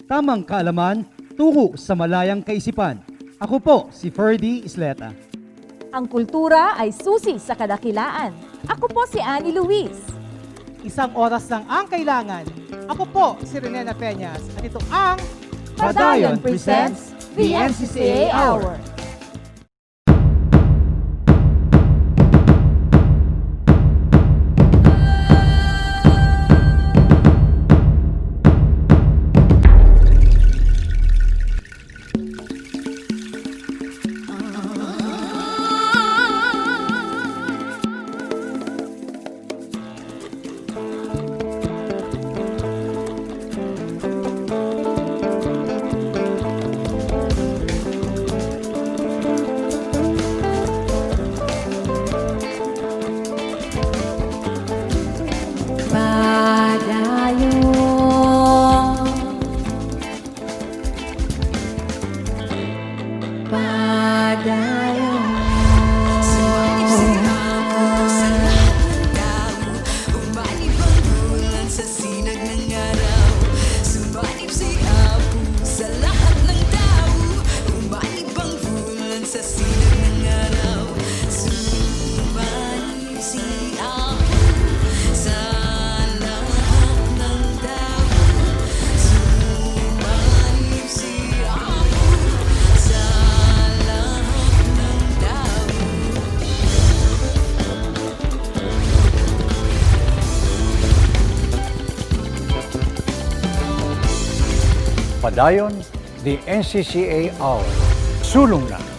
tamang kaalaman tungo sa malayang kaisipan. Ako po si Ferdy Isleta. Ang kultura ay susi sa kadakilaan. Ako po si Annie Luis. Isang oras lang ang kailangan. Ako po si Renena Peñas at ito ang Padayon Presents the NCCA Hour. Padayon, the NCCA Hour. Sulong na.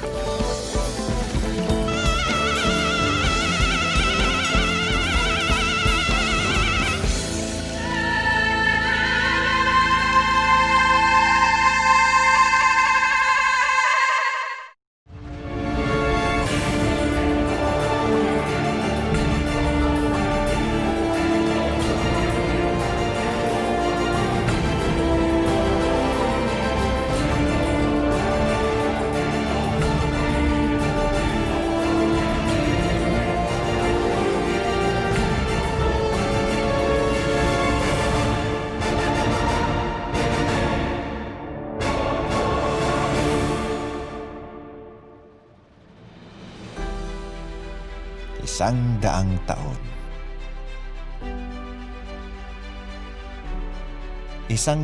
Daang taon.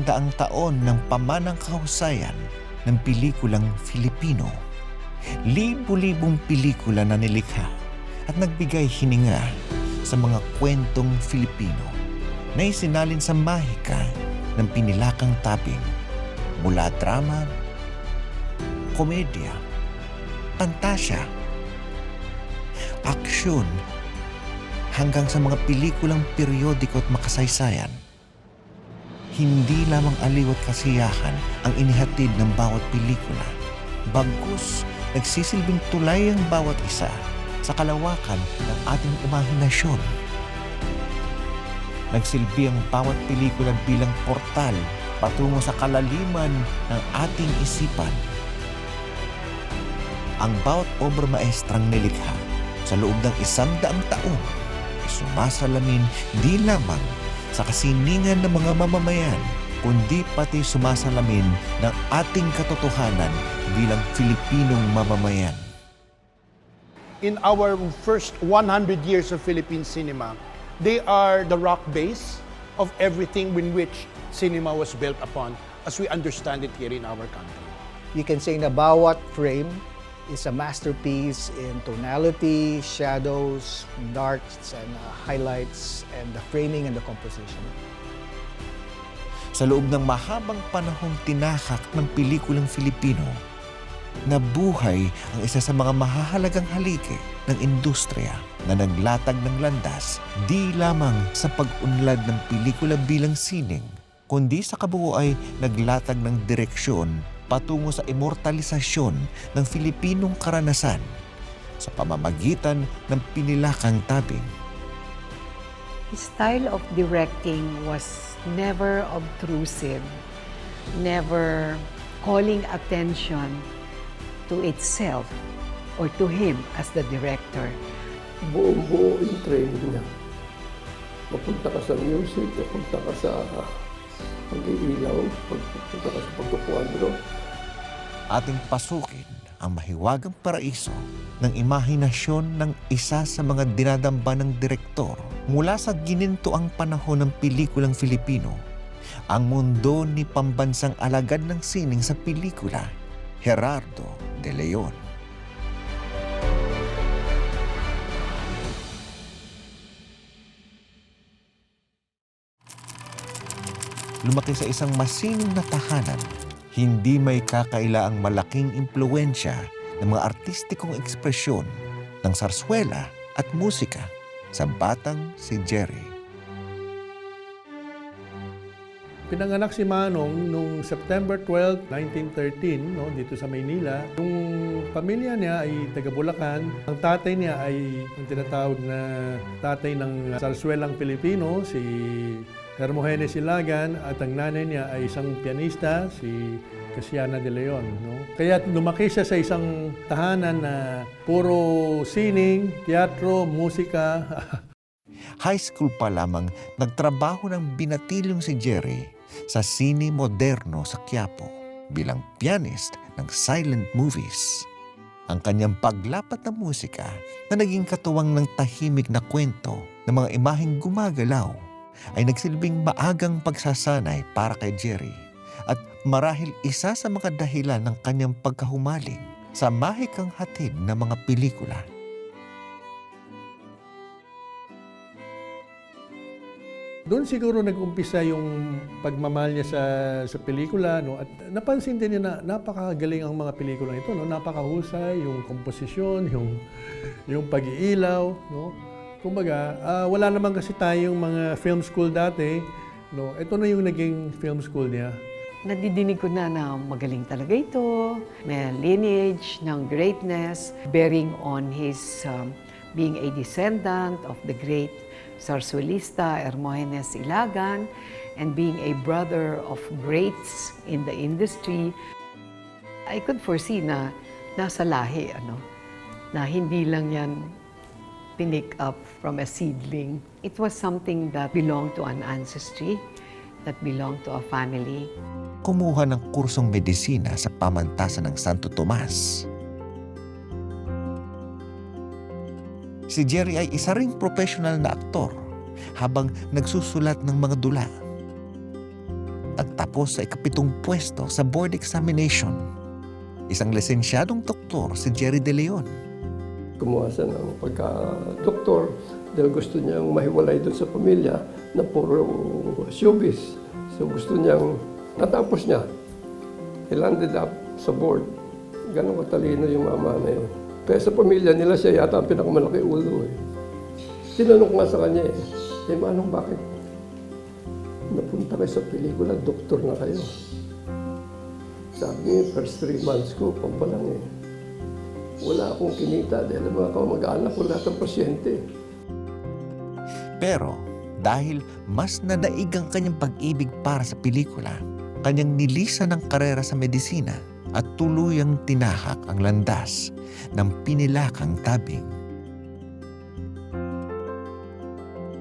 Daang taon ng pamanang kahusayan ng pelikulang Filipino. Libu-libong pelikula na nilikha at nagbigay hininga sa mga kwentong Filipino na isinalin sa mahika ng pinilakang tabing mula drama, komedya, pantasya, aksyon, hanggang sa mga pelikulang periodiko at makasaysayan. Hindi lamang aliw at kasiyahan ang inihatid ng bawat pelikula. Bagkus, nagsisilbing tulay ang bawat isa sa kalawakan ng ating imahinasyon. Nagsilbi ang bawat pelikula bilang portal patungo sa kalaliman ng ating isipan. Ang bawat obra maestrang nilikha sa loob ng 100 taon ay sumasalamin di lamang sa kasiningan ng mga mamamayan, kundi pati sumasalamin ng ating katotohanan bilang Filipinong mamamayan. In our first 100 years of Philippine cinema, they are the rock base of everything in which cinema was built upon as we understand it here in our country. You can say na bawat frame is a masterpiece in tonality, shadows, darks, and highlights, and the framing and the composition. Sa loob ng mahabang panahong tinakak ng pelikulang Filipino, nabuhay ang isa sa mga mahahalagang haligi ng industriya na naglatag ng landas di lamang sa pag-unlad ng pelikula bilang sining, kundi sa kabuo ay naglatag ng direksyon patungo sa immortalisasyon ng Filipinong karanasan sa pamamagitan ng pinilakang tabing. His style of directing was never obtrusive, never calling attention to itself or to him as the director. Buong-buo yung training niya. Papunta ka sa music, papunta ka sa pag-iilaw, papunta ka Alejandro. Ating pasukin ang mahiwagang paraiso ng imahinasyon ng isa sa mga dinadamba ng direktor mula sa ginintoang panahon ng pelikulang Filipino, ang mundo ni Pambansang Alagad ng sining sa pelikula, Gerardo de Leon. Lumaki sa isang masining na tahanan, hindi may kakaila ang malaking impluwensya ng mga artistikong ekspresyon ng sarswela at musika sa batang si Jerry. Pinanganak si Manong noong September 12, 1913, dito sa Maynila. Yung pamilya niya ay taga Bulacan. Ang tatay niya ay ang tinatawag na tatay ng sarswelang Pilipino, si Hermogenes Ilagan, at ang nanay niya ay isang pianista, si Dayaw de Leon. Kaya lumaki siya sa isang tahanan na puro sining, teatro, musika. High school pa lamang nagtrabaho ng binatilyong si Jerry sa sine moderno sa Quiapo bilang pianist ng silent movies. Ang kanyang paglapat ng musika na naging katuwang ng tahimik na kwento ng mga imaheng gumagalaw ay nagsilbing maagang pagsasanay para kay Jerry at marahil isa sa mga dahilan ng kanyang pagkahumaling sa mahikang hatid ng mga pelikula. Doon siguro nag-umpisa yung pagmamahal niya sa pelikula, at napansin din niya na napakagaling ang mga pelikula ito, napakahusay, yung komposisyon, yung pag-iilaw, Kumbaga, wala naman kasi tayong mga film school dati, Ito na yung naging film school niya. Nadidinig ko na magaling talaga ito, may lineage ng greatness, bearing on his being a descendant of the great sarsuelista Hermogenes Ilagan and being a brother of greats in the industry. I could foresee na nasa lahi, na hindi lang yan pinick up from a seedling. It was something that belonged to an ancestry, that belonged to a family. Kumuha ng kursong medisina sa pamantasan ng Santo Tomas. Si Jerry ay isa ring professional na aktor habang nagsusulat ng mga dula. Nagtapos sa ikapitong pwesto sa board examination. Isang lisensyadong doktor si Jerry de Leon. Kumuha siya ng pagka-doktor dahil gusto niyang mahiwalay doon sa pamilya na puro showbiz. So gusto niyang natapos niya. He landed up sa board. Ganon katalino yung mama na yun. Kaya sa pamilya nila siya yata ang pinakamalaki ulo. Tinanong ko nga sa kanya Manong, bakit napunta kayo sa pelikula, doktor na kayo? Sabi niya, first 3 months ko, pampalang wala akong kinita dahil mga kamag-anak ko lahat ng pasyente. Pero dahil mas nadaig ang kanyang pag-ibig para sa pelikula, kanyang nilisan ng karera sa medisina at tuluyang tinahak ang landas ng pinilakang tabing.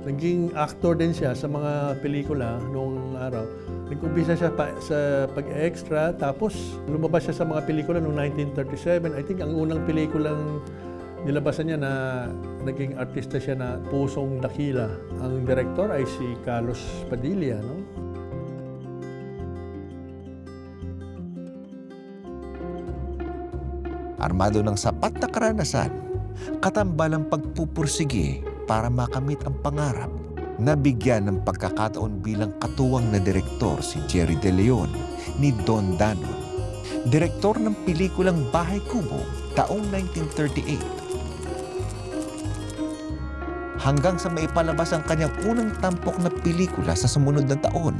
Naging actor din siya sa mga pelikula noong araw. Nag-umpisa siya sa pag-extra, tapos lumabas siya sa mga pelikula noong 1937. I think ang unang pelikulang nilabasan niya na naging artista siya na Pusong Dakila. Ang direktor ay si Carlos Padilla, Armado ng sapat na karanasan, katambal ang pagpupursige para makamit ang pangarap, nabigyan ng pagkakataon bilang katuwang na direktor si Jerry de Leon ni Don Danon, direktor ng pelikulang Bahay Kubo taong 1938. Hanggang sa maipalabas ang kanyang unang tampok na pelikula sa sumunod na taon,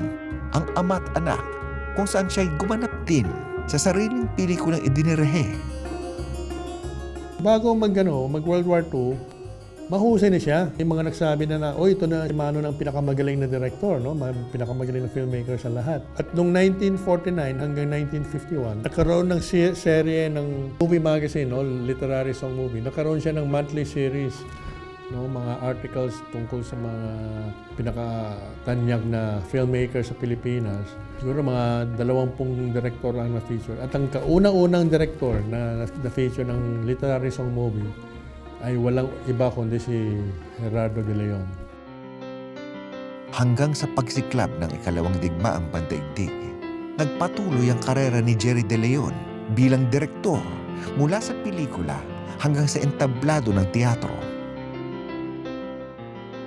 ang Ama't Anak, kung saan siya'y gumanap din sa sariling pelikulang idinirehe. Bago mag-World War II, mahusay na siya. Yung mga nagsabi na ito na si Mano ng pinakamagaling na direktor, pinakamagaling na filmmaker sa lahat. At noong 1949 hanggang 1951, nagkaroon ng serye ng movie magazine, literary song movie. Nagkaroon siya ng monthly series. no, mga articles tungkol sa mga pinakatanyag na filmmaker sa Pilipinas. Siguro mga 20 direktor ang na-feature. At ang kaunang-unang direktor na na-feature ng literary song movie ay walang iba kundi si Gerardo de Leon. Hanggang sa pagsiklab ng ikalawang digmaang pandaigdig, nagpatuloy ang karera ni Jerry de Leon bilang direktor mula sa pelikula hanggang sa entablado ng teatro.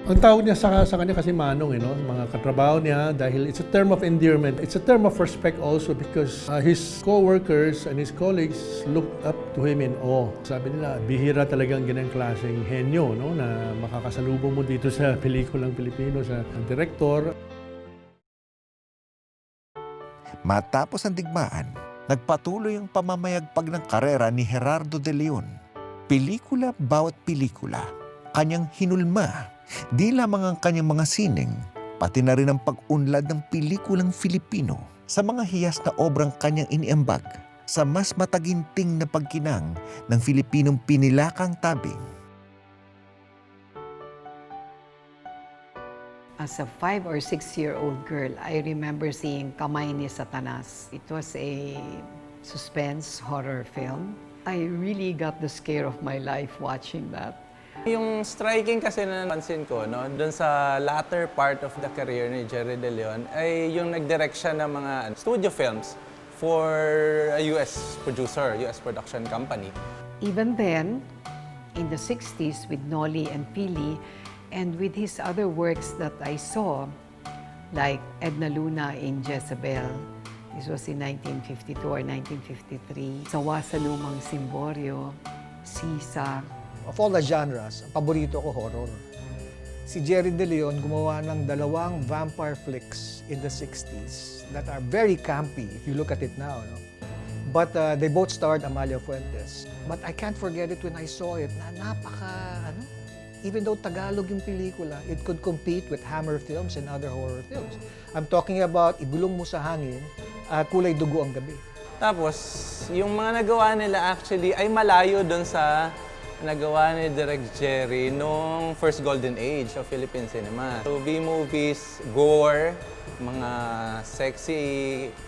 Ang tawag niya sa kanya kasi Manong, no? Mga katrabaho niya, dahil it's a term of endearment. It's a term of respect also because his co-workers and his colleagues looked up to him in awe. Sabi nila, bihira talagang ganang klaseng henyo, no? Na makakasalubong mo dito sa pelikulang Pilipino, sa direktor. Matapos ang digmaan, nagpatuloy ang pamamayagpag ng karera ni Gerardo de Leon. Pelikula bawat pelikula, kanyang hinulma. Di lamang ang kanyang mga sining, pati na rin ang pag-unlad ng pelikulang Filipino sa mga hiyas na obrang kanyang iniambag sa mas mataginting na pagkinang ng Filipinong pinilakang tabing. As a 5 or 6-year-old girl, I remember seeing Kamay ni Satanas. It was a suspense horror film. I really got the scare of my life watching that. Yung striking kasi na napansin ko, no, doon sa latter part of the career ni Jerry De Leon ay yung nag-direct siya ng mga studio films for a US producer, US production company. Even then, in the 60s with Noli and Pili, and with his other works that I saw, like Edna Luna in Jezebel, this was in 1952 or 1953, Sawa sa Lumang Simboryo, Sisa. Of all the genres, ang paborito ko horror. Si Jerry De Leon gumawa ng 2 vampire flicks in the 60s that are very campy if you look at it now. No? But they both starred Amalia Fuentes. But I can't forget it when I saw it na even though Tagalog yung pelikula, it could compete with Hammer Films and other horror films. I'm talking about Ibulong Mo sa Hangin at Kulay Dugo ang Gabi. Tapos, yung mga nagawa nila actually ay malayo doon sa nagawa ni Direk Jerry nung first golden age of Philippine cinema. So, B-movies, gore, mga sexy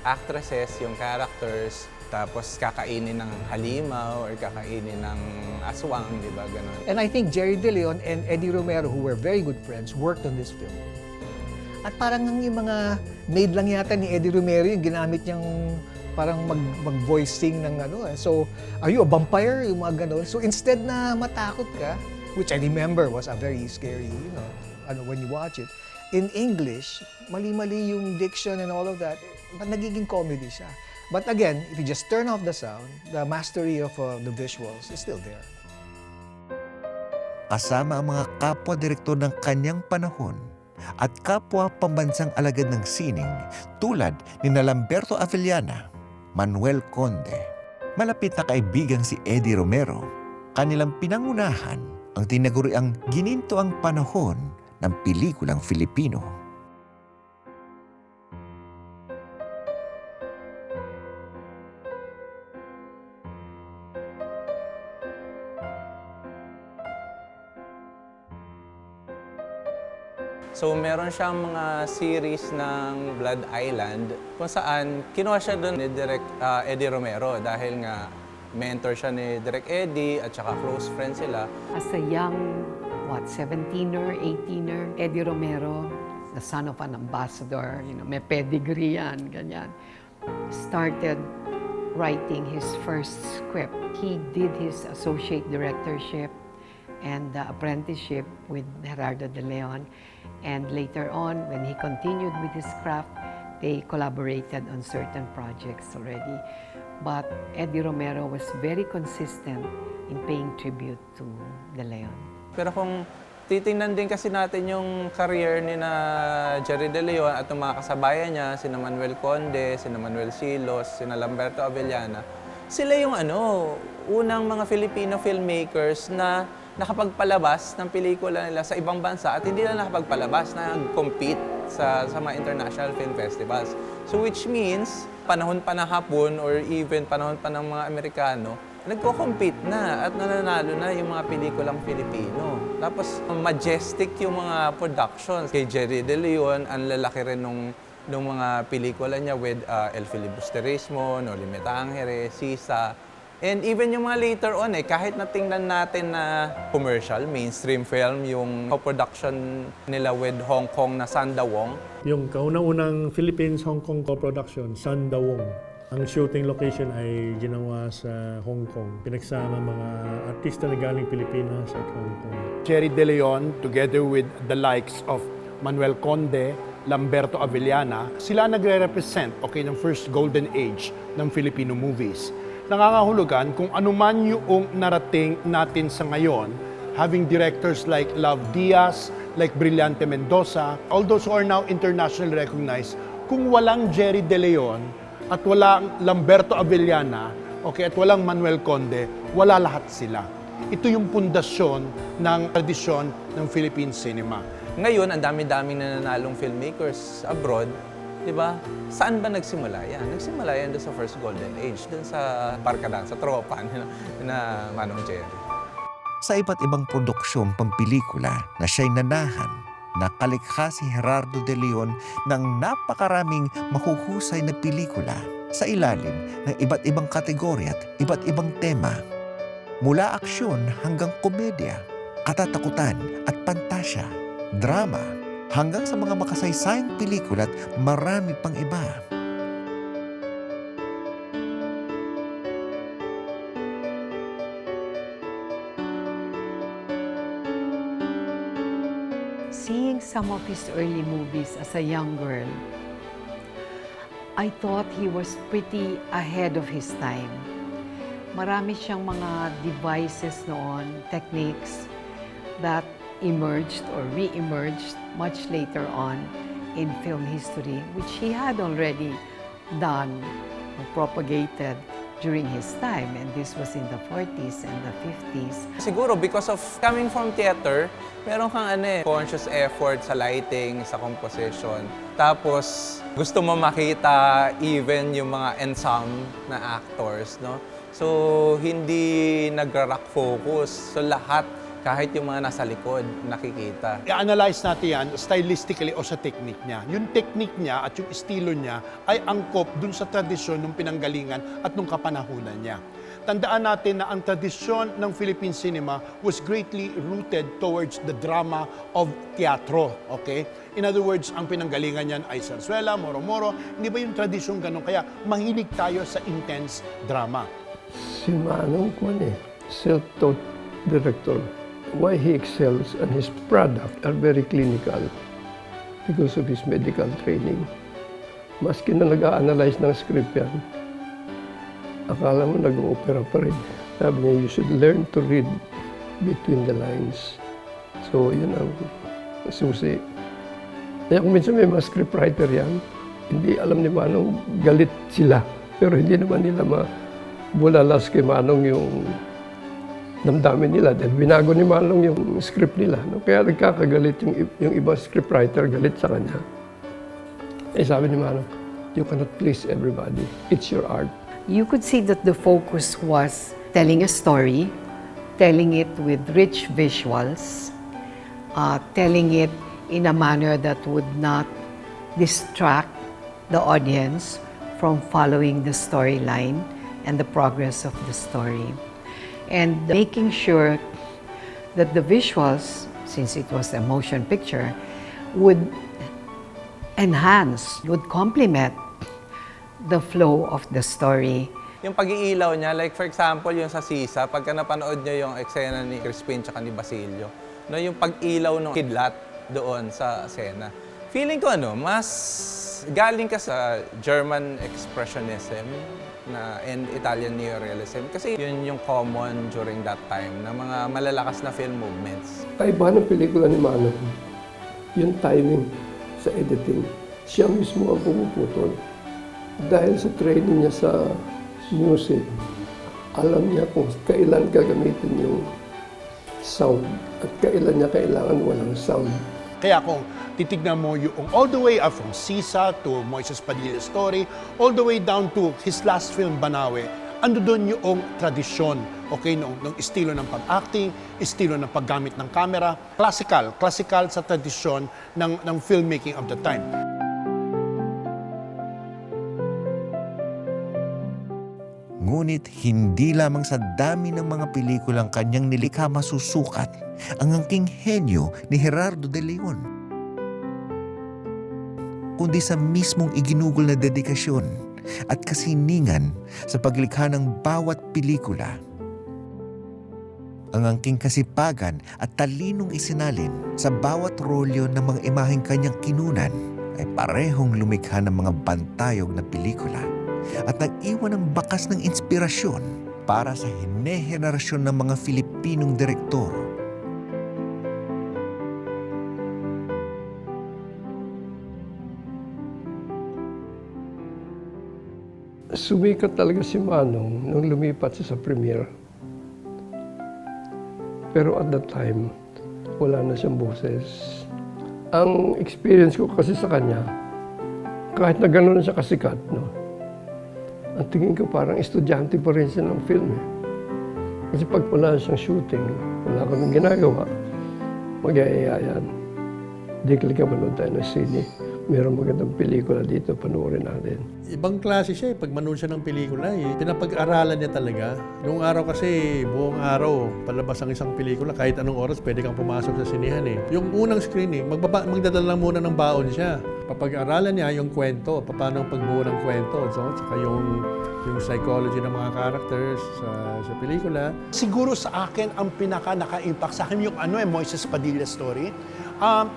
actresses, yung characters, tapos kakainin ng halimaw or kakainin ng aswang, di ba? Ganun. And I think Jerry De Leon and Eddie Romero, who were very good friends, worked on this film. At parang yung mga maid lang yata ni Eddie Romero yung ginamit niyang parang mag-voicing ng So, are you a vampire? Yung mga ganon. So, instead na matakot ka, which I remember was a very scary, when you watch it, in English, mali-mali yung diction and all of that, but nagiging comedy siya. But again, if you just turn off the sound, the mastery of the visuals is still there. Kasama ang mga kapwa-direktor ng kanyang panahon at kapwa pambansang alagad ng sining tulad ni Lamberto Avellana, Manuel Conde, malapit na kaibigan si Eddie Romero, kanilang pinangunahan ang tinaguriang gininto ang panahon ng pelikulang Filipino. So, meron siyang mga series ng Blood Island kung saan kinuha siya doon ni Direk Eddie Romero dahil nga mentor siya ni Direk Eddie at saka close friends sila. As a young, 17er, 18er, Eddie Romero, the son of an ambassador, may pedigree yan, ganyan, started writing his first script. He did his associate directorship and the apprenticeship with Gerardo de Leon. And later on, when he continued with his craft, they collaborated on certain projects already. But Eddie Romero was very consistent in paying tribute to De Leon. Pero kung titingnan din kasi natin yung career ni na Jerry De Leon at yung mga kasabayan niya, sina Manuel Conde, sina Manuel Silos, sina Lamberto Avellana, sila yung unang mga Filipino filmmakers na nakapagpalabas ng pelikula nila sa ibang bansa at hindi lang nakapagpalabas, nag-compete sa mga international film festivals. So which means, panahon pa ng Hapon or even panahon pa ng mga Amerikano, nagko-compete na at nananalo na yung mga pelikulang Filipino. Tapos majestic yung mga productions. Kay Jerry De Leon, ang lalaki rin nung mga pelikula niya with El Filibusterismo, No Limit Angere, Sisa. And even yung mga later on, kahit natingnan natin na commercial, mainstream film, yung co-production nila with Hong Kong na Sandawong. Yung kaunang-unang Philippines-Hong Kong co-production, Sandawong. Ang shooting location ay ginawa sa Hong Kong. Pinagsama mga artista na galing Pilipinas at Hong Kong. Jerry De Leon, together with the likes of Manuel Conde, Lamberto Avellana, sila nagre-represent ng first golden age ng Filipino movies. Nangangahulugan kung anuman yung narating natin sa ngayon, having directors like Love Diaz, like Brillante Mendoza, all those who are now internationally recognized, kung walang Jerry De Leon at walang Lamberto Avellana, at walang Manuel Conde, wala lahat sila. Ito yung pundasyon ng tradisyon ng Philippine cinema. Ngayon, ang dami-daming nananalong filmmakers abroad, di ba? Saan ba nagsimula yan? Nagsimula yan doon sa first golden age, doon sa barkadahan, sa tropa na Manong Jerry. Sa iba't ibang produksyong pampelikula na siya'y nanahan, nakalikha si Gerardo de Leon ng napakaraming mahuhusay na pelikula sa ilalim ng iba't ibang kategorya at iba't ibang tema. Mula aksyon hanggang komedya, katatakutan at pantasya, drama, hanggang sa mga makasaysayang pelikula at marami pang iba. Seeing some of his early movies as a young girl, I thought he was pretty ahead of his time. Marami siyang mga devices noon, techniques that emerged or re-emerged much later on in film history, which he had already done or propagated during his time, and this was in the 40s and the 50s. Siguro because of coming from theater, meron kang conscious effort sa lighting, sa composition. Tapos gusto mo makita even yung mga ensemble na actors, no? So hindi nagra-rock focus. So lahat, kahit yung mga nasa likod, nakikita. I-analyze natin yan stylistically o sa technique niya. Yung technique niya at yung estilo niya ay angkop dun sa tradisyon ng pinanggalingan at nung kapanahunan niya. Tandaan natin na ang tradisyon ng Philippine cinema was greatly rooted towards the drama of teatro. Okay? In other words, ang pinanggalingan niyan ay sarsuela, moro-moro. Hindi ba yung tradisyon ganun? Kaya mahilig tayo sa intense drama. Si Manong self-taught director. Why he excels and his product are very clinical because of his medical training. Maski na nag-a-analyze ng script yan, akala mo nag-o-opera pa rin. Sabi niya, you should learn to read between the lines. So, yun ang susi. Kaya kung minsan may mga scriptwriter yan, hindi alam ni Manong galit sila. Pero hindi naman nila mabulalas kay Manong yung damdamin nila dahil binago ni Manong yung script nila. No? Kaya nagkakagalit yung ibang scriptwriter, galit sa kanya. Sabi ni Manong, you cannot please everybody. It's your art. You could see that the focus was telling a story, telling it with rich visuals, telling it in a manner that would not distract the audience from following the storyline and the progress of the story. And making sure that the visuals, since it was a motion picture, would enhance, would complement the flow of the story. Yung pag-iilaw niya, like for example, yung sa Sisa, pagka napanood niyo yung eksena ni Crispin tsaka ni Basilio, no, yung pag-ilaw ng kidlat doon sa eksena. Feeling ko mas galing ka sa German Expressionism and Italian Neorealism kasi yun yung common during that time na mga malalakas na film movements. Kaibahan ng pelikula ni Manong, yung timing sa editing, siya mismo ang pumuputol. Dahil sa training niya sa music, alam niya kung kailan gagamitin yung sound at kailan niya kailangan walang sound. Kaya kung titignan mo yung all the way up from Sisa to Moises Padilla's story, all the way down to his last film, Banawe, ando doon yung tradisyon, okay, nung estilo ng pag-acting, estilo ng paggamit ng camera, classical sa tradisyon ng filmmaking of the time. Ngunit hindi lamang sa dami ng mga pelikulang kanyang nilikha masusukat ang angking henyo ni Gerardo de Leon, kundi sa mismong iginugol na dedikasyon at kasiningan sa paglikha ng bawat pelikula. Ang angking kasipagan at talinong isinalin sa bawat rolyo ng mga imaheng kanyang kinunan ay parehong lumikha ng mga bantayog na pelikula at nag-iwan ng bakas ng inspirasyon para sa hine-henerasyon ng mga Filipinong direktor. Sumikat talaga si Manong nung lumipat siya sa premiere. Pero at that time, wala na siyang boses. Ang experience ko kasi sa kanya, kahit na gano'n siya kasikat, no? Ang tingin ko parang estudyante pa rin siya ng film. Eh. Kasi pag wala siyang shooting, wala kaming ginagawa, mag-iaya yan. Di ka manood tayo ng sine. Merong magandang pelikula dito, panoorin natin. Ibang klase siya pag manood siya ng pelikula. Pinapag-aralan niya talaga. Noong araw kasi, buong araw, palabas ang isang pelikula. Kahit anong oras, pwede kang pumasok sa sinihan Yung unang screening, magdadala lang muna ng baon siya. Papag-aralan niya yung kwento, paano ang pagbuo ng kwento. So, saka yung psychology ng mga characters sa pelikula. Siguro sa akin, ang pinaka-naka-impact sa akin yung Moises Padilla story.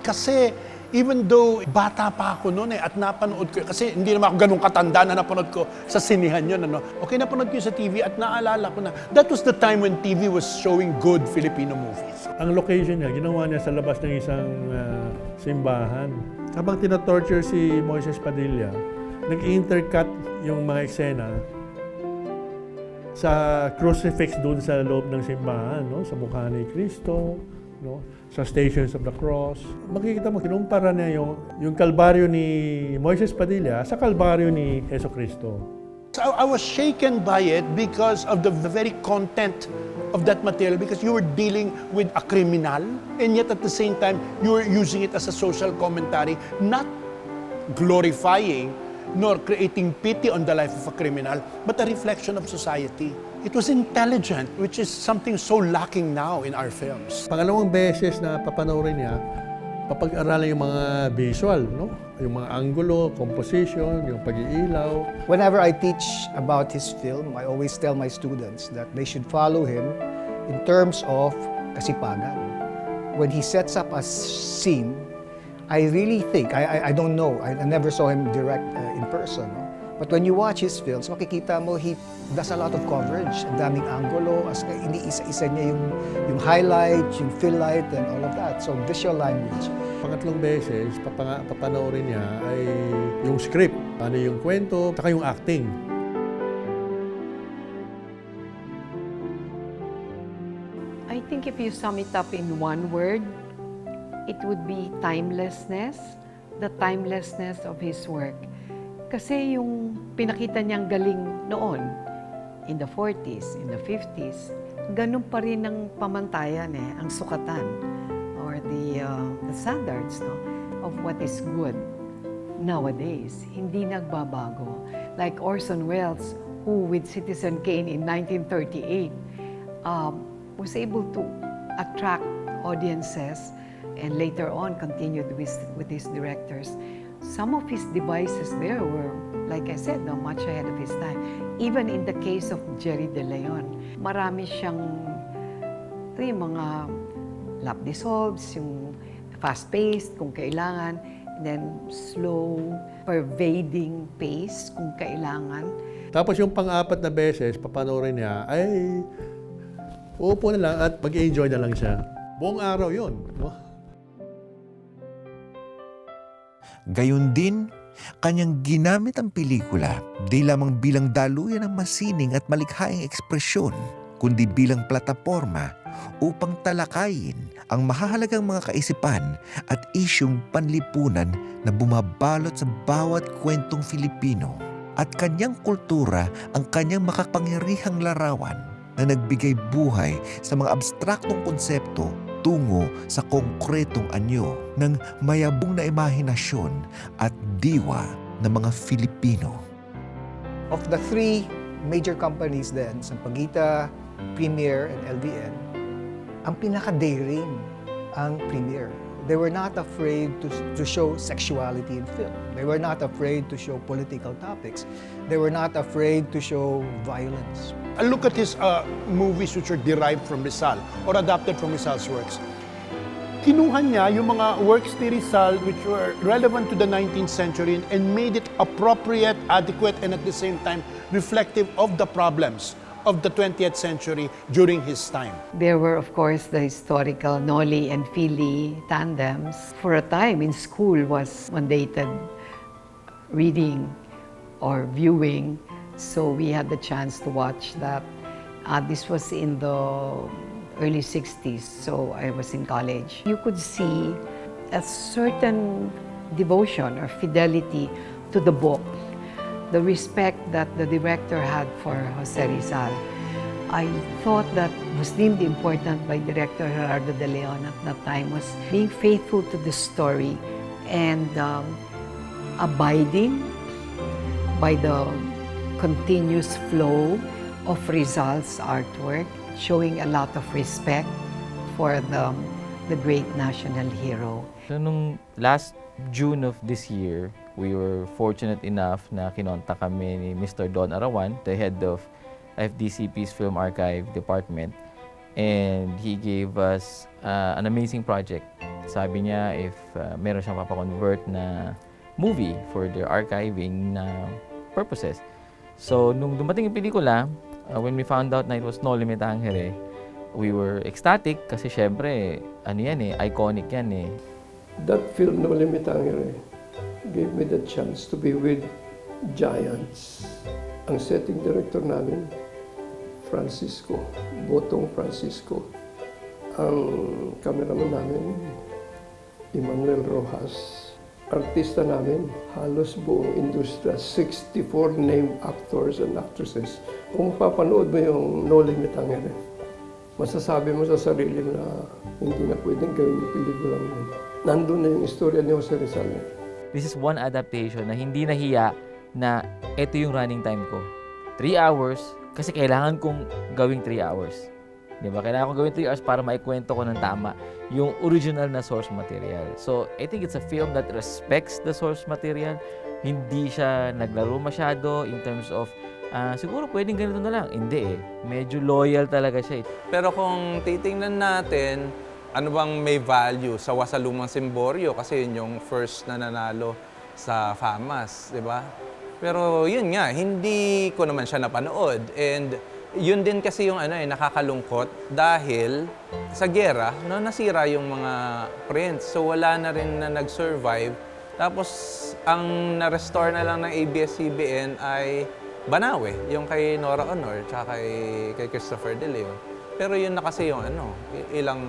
Kasi even though bata pa ako noon at napanood ko, kasi hindi naman ako ganun katanda na napanood ko sa sinihan yun. Okay, napanood ko sa TV at naalala ko na that was the time when TV was showing good Filipino movies. Ang location niya, ginawa niya sa labas ng isang simbahan. Habang tina-torture si Moises Padilla, nag-intercut yung mga eksena sa crucifix doon sa loob ng simbahan, sa mukha ni Cristo, sa Stations of the Cross. Makikita mo, kinumpara niya yung kalbaryo ni Moises Padilla sa kalbaryo ni Jesu Cristo. So I was shaken by it because of the very content of that material, because you were dealing with a criminal and yet at the same time you were using it as a social commentary, not glorifying nor creating pity on the life of a criminal, but a reflection of society. It was intelligent, which is something so lacking now in our films. Pangalawang beses na papanoorin niya, papag-aralan yung mga visual, yung mga angulo, composition, yung pag-iilaw. Whenever I teach about his film, I always tell my students that they should follow him in terms of kasipagan. When he sets up a scene, I really think, I don't know, I never saw him direct in person. But when you watch his films, makikita mo, he does a lot of coverage. Ang daming angulo, iniisa-isa niya yung highlight, yung fill light, and all of that. So visual language. Pangatlong beses, papanoorin niya ay yung script, ano yung kwento, saka yung acting. I think if you sum it up in one word, it would be timelessness, the timelessness of his work. Kasi yung pinakita niyang galing noon, in the 40s, in the 50s, ganun pa rin ang pamantayan ang sukatan or the standards of what is good nowadays. Hindi nagbabago. Like Orson Welles, who with Citizen Kane in 1938 was able to attract audiences and later on continued with his directors. Some of his devices there were, like I said, much ahead of his time. Even in the case of Jerry De Leon, marami siyang yung mga lap dissolves, yung fast-paced kung kailangan, and then slow, pervading pace kung kailangan. Tapos yung pang-apat na beses, papanoorin niya, ay uupo na lang at mag-enjoy na lang siya. Buong araw yun. Gayon din, kanyang ginamit ang pelikula di lamang bilang daluyan ng masining at malikhaing ekspresyon, kundi bilang plataporma upang talakayin ang mahahalagang mga kaisipan at isyung panlipunan na bumabalot sa bawat kwentong Filipino. at kanyang kultura ang kanyang makapangyarihang larawan na nagbigay buhay sa mga abstraktong konsepto tungo sa konkretong anyo ng mayabong na imahinasyon at diwa ng mga Filipino. Of the three major companies then, Sampaguita, Premier, and LBN, ang pinaka-daring ang Premier. They were not afraid to show sexuality in film. They were not afraid to show political topics. They were not afraid to show violence. Look at his movies which are derived from Rizal or adapted from Rizal's works. Kinuha niya yung mga works ni Rizal which were relevant to the 19th century and made it appropriate, adequate, and at the same time reflective of the problems of the 20th century during his time. There were, of course, the historical Noli and Fili tandems. For a time in school was mandated reading or viewing, so we had the chance to watch that. This was in the early 60s, so I was in college. You could see a certain devotion or fidelity to the book, the respect that the director had for Jose Rizal. I thought that was deemed important by Director Gerardo de Leon at that time was being faithful to the story and abiding by the continuous flow of Rizal's artwork, showing a lot of respect for the great national hero. So nung last June of this year, we were fortunate enough na kinontak kami ni Mr. Don Arawan, the head of FDCP's Film Archive Department, and he gave us an amazing project. Sabi niya if meron siyang papakonvert na movie for their archiving na purposes. So nung dumating yung pelikula, when we found out na it was No Limit Angere, we were ecstatic kasi syempre, ano yan iconic yan That film, No Limit Angere, gave me the chance to be with giants. Ang setting director namin, Francisco, Botong Francisco. Ang cameraman namin, Emmanuel Rojas. Artista namin, halos buong industriya, 64 named actors and actresses. Kung papanood mo yung No Limit Angere, masasabi mo sa sarili mo na hindi na pwedeng gawin yung pelikula mo. Nandun na yung istorya ni Jose Rizal. This is one adaptation na hindi nahiya na ito yung running time ko. 3 hours, kasi kailangan kong gawing 3 hours. Diba? Kailangan kong gawing 3 hours para maikwento ko ng tama yung original na source material. So, I think it's a film that respects the source material. Hindi siya naglaro masyado in terms of, siguro pwedeng ganito na lang. Hindi Medyo loyal talaga siya Pero kung titingnan natin, ano bang may value sa Wasalumang Simboryo? Kasi yun yung first na nanalo sa FAMAS, di ba? Pero yun nga, hindi ko naman siya napanood. And yun din kasi yung nakakalungkot dahil sa giyera, nasira yung mga prints. So wala na rin na nag-survive. Tapos ang na-restore na lang ng ABS-CBN ay Banawe, yung kay Nora Honor tsaka kay Christopher De Leon. Pero yun na kasi yung ilang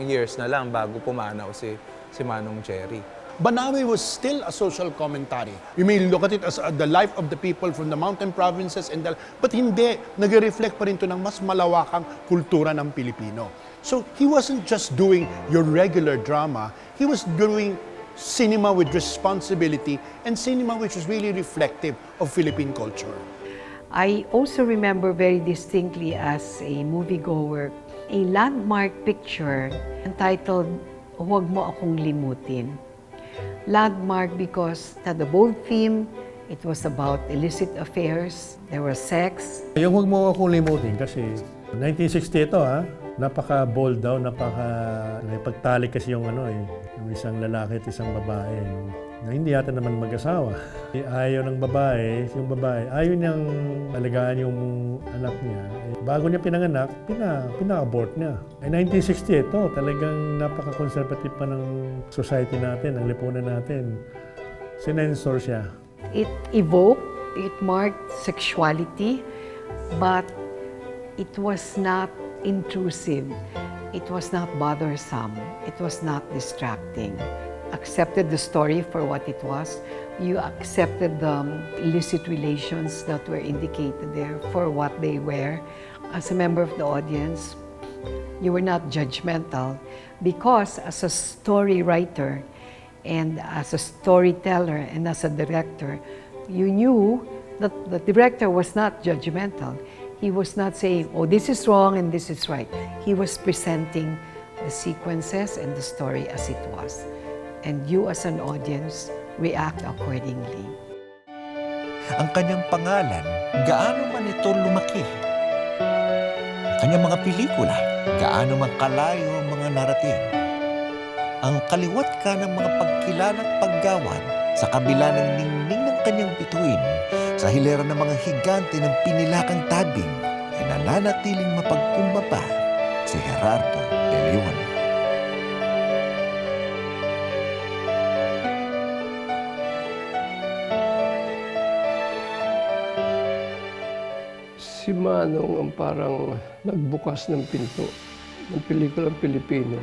years na lang bago pumanaw si Manong Jerry. Banawe was still a social commentary. You may look at it as the life of the people from the mountain provinces, but hindi, nag-reflect pa rin ito ng mas malawakang kultura ng Pilipino. So he wasn't just doing your regular drama, he was doing cinema with responsibility and cinema which was really reflective of Philippine culture. I also remember very distinctly as a moviegoer, a landmark picture entitled, Huwag Mo Akong Limutin. Landmark because it had a bold theme, it was about illicit affairs, there was sex. Yung Huwag Mo Akong Limutin kasi 1960 ito napaka-bold daw, napagtalik kasi yung yung isang lalaki at isang babae. Na hindi yata naman mag-asawa. Ayaw ng babae, yung babae, ayaw niyang alagaan yung anak niya. Bago niya pinanganak, pina-abort niya. 1960 ito, talagang napaka-conservative pa ng society natin, ng lipunan natin. Sinensor siya. It evoked, it marked sexuality, but it was not intrusive. It was not bothersome. It was not distracting. accepted the story for what it was. You accepted the illicit relations that were indicated there for what they were. As a member of the audience, you were not judgmental because as a story writer and as a storyteller and as a director, you knew that the director was not judgmental. He was not saying, oh, this is wrong and this is right. He was presenting the sequences and the story as it was. And you as an audience react accordingly. Ang kanyang pangalan, gaano man ito lumaki. Ang kanyang mga pelikula, gaano man kalayo ang mga narating. Ang kaliwat ka ng mga pagkilala at paggawad sa kabila ng ningning ng kanyang bituin, sa hilera ng mga higante ng pinilakang tabing, ay nananatiling mapagkumbaba si Gerardo de Leon. Si Manong ang parang nagbukas ng pinto ng pelikulang Pilipino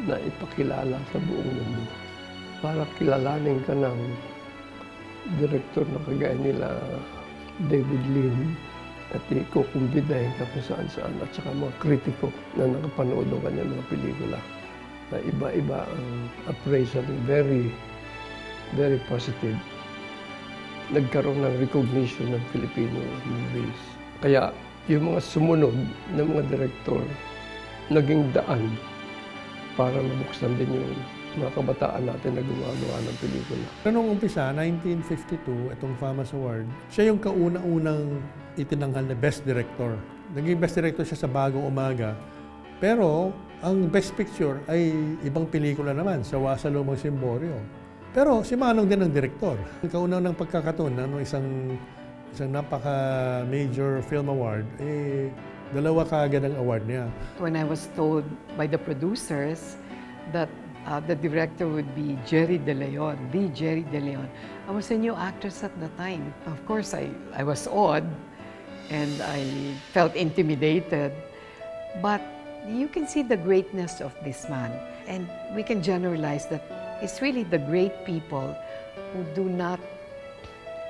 na ipakilala sa buong mundo. Para kilalanin ka ng direktor na kagaya nila David Lin at ikukumbidahin ka kung saan-saan at saka mga kritiko na nakapanood ng kanyang mga pelikula na iba-iba ang appraisal, very, very positive. Nagkaroon ng recognition ng Filipino movies. Kaya yung mga sumunod na mga direktor naging daan para mabuksan din yung mga kabataan natin na gumagawa ng pelikula. Noong umpisa, 1952, itong FAMAS Award, siya yung kauna-unang itinanghal na Best Director. Naging Best Director siya sa Bagong Umaga. Pero ang Best Picture ay ibang pelikula naman, Sawa sa Lumang Simboryo. Pero si Manong din ang direktor. Ang kauna-unang pagkakataon na isang napaka-major film award, dalawa kaagad ang award niya. When I was told by the producers that the director would be Jerry De Leon, the Jerry De Leon, I was a new actress at the time. Of course, I was awed and I felt intimidated. But you can see the greatness of this man. And we can generalize that it's really the great people who do not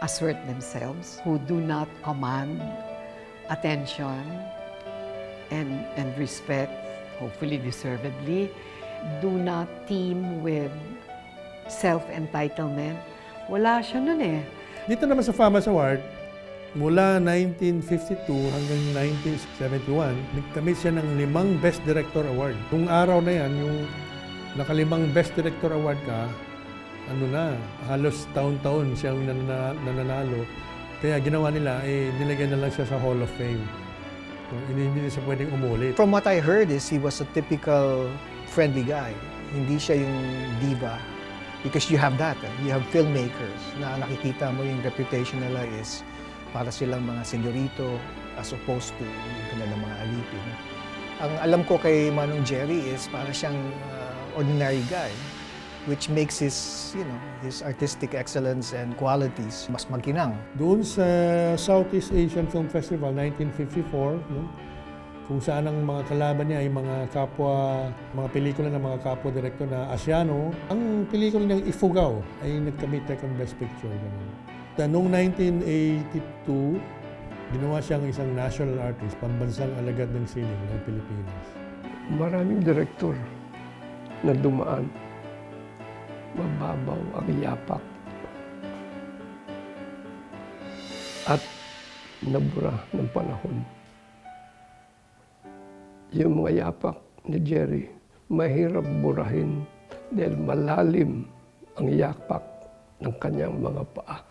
assert themselves, who do not command attention and respect, hopefully deservedly, do not team with self-entitlement. Wala siya nun eh. Dito naman sa FAMAS Award, mula 1952 hanggang 1971, nagkamit siya ng 5 Best Director Award. Nung araw na yan, yung naka-5 Best Director Award ka, halos taon-taon siyang nananalo. Kaya ginawa nila, nilagyan na lang siya sa Hall of Fame. Hindi siya pwedeng umulit. From what I heard is he was a typical friendly guy. Hindi siya yung diva. Because you have that. You have filmmakers na nakikita mo yung reputation nila is para silang mga senyorito as opposed to yung kanilang mga alipin. Ang alam ko kay Manong Jerry is para siyang ordinary guy, which makes his artistic excellence and qualities mas magkinang. Doon sa Southeast Asian Film Festival 1954, kung saan ang mga kalaban niya ay mga pelikula ng mga kapwa-direktor na Asiano, ang pelikula ng Ifugao ay nagkamit second Best Picture. Noong 1982, ginawa siyang isang national artist, Pambansang Alagad ng Sining ng Pilipinas. Maraming direktor na dumaan, mababaw ang yapak at nabura ng panahon. Yung mga yapak ni Jerry, mahirap burahin dahil malalim ang yapak ng kanyang mga paa.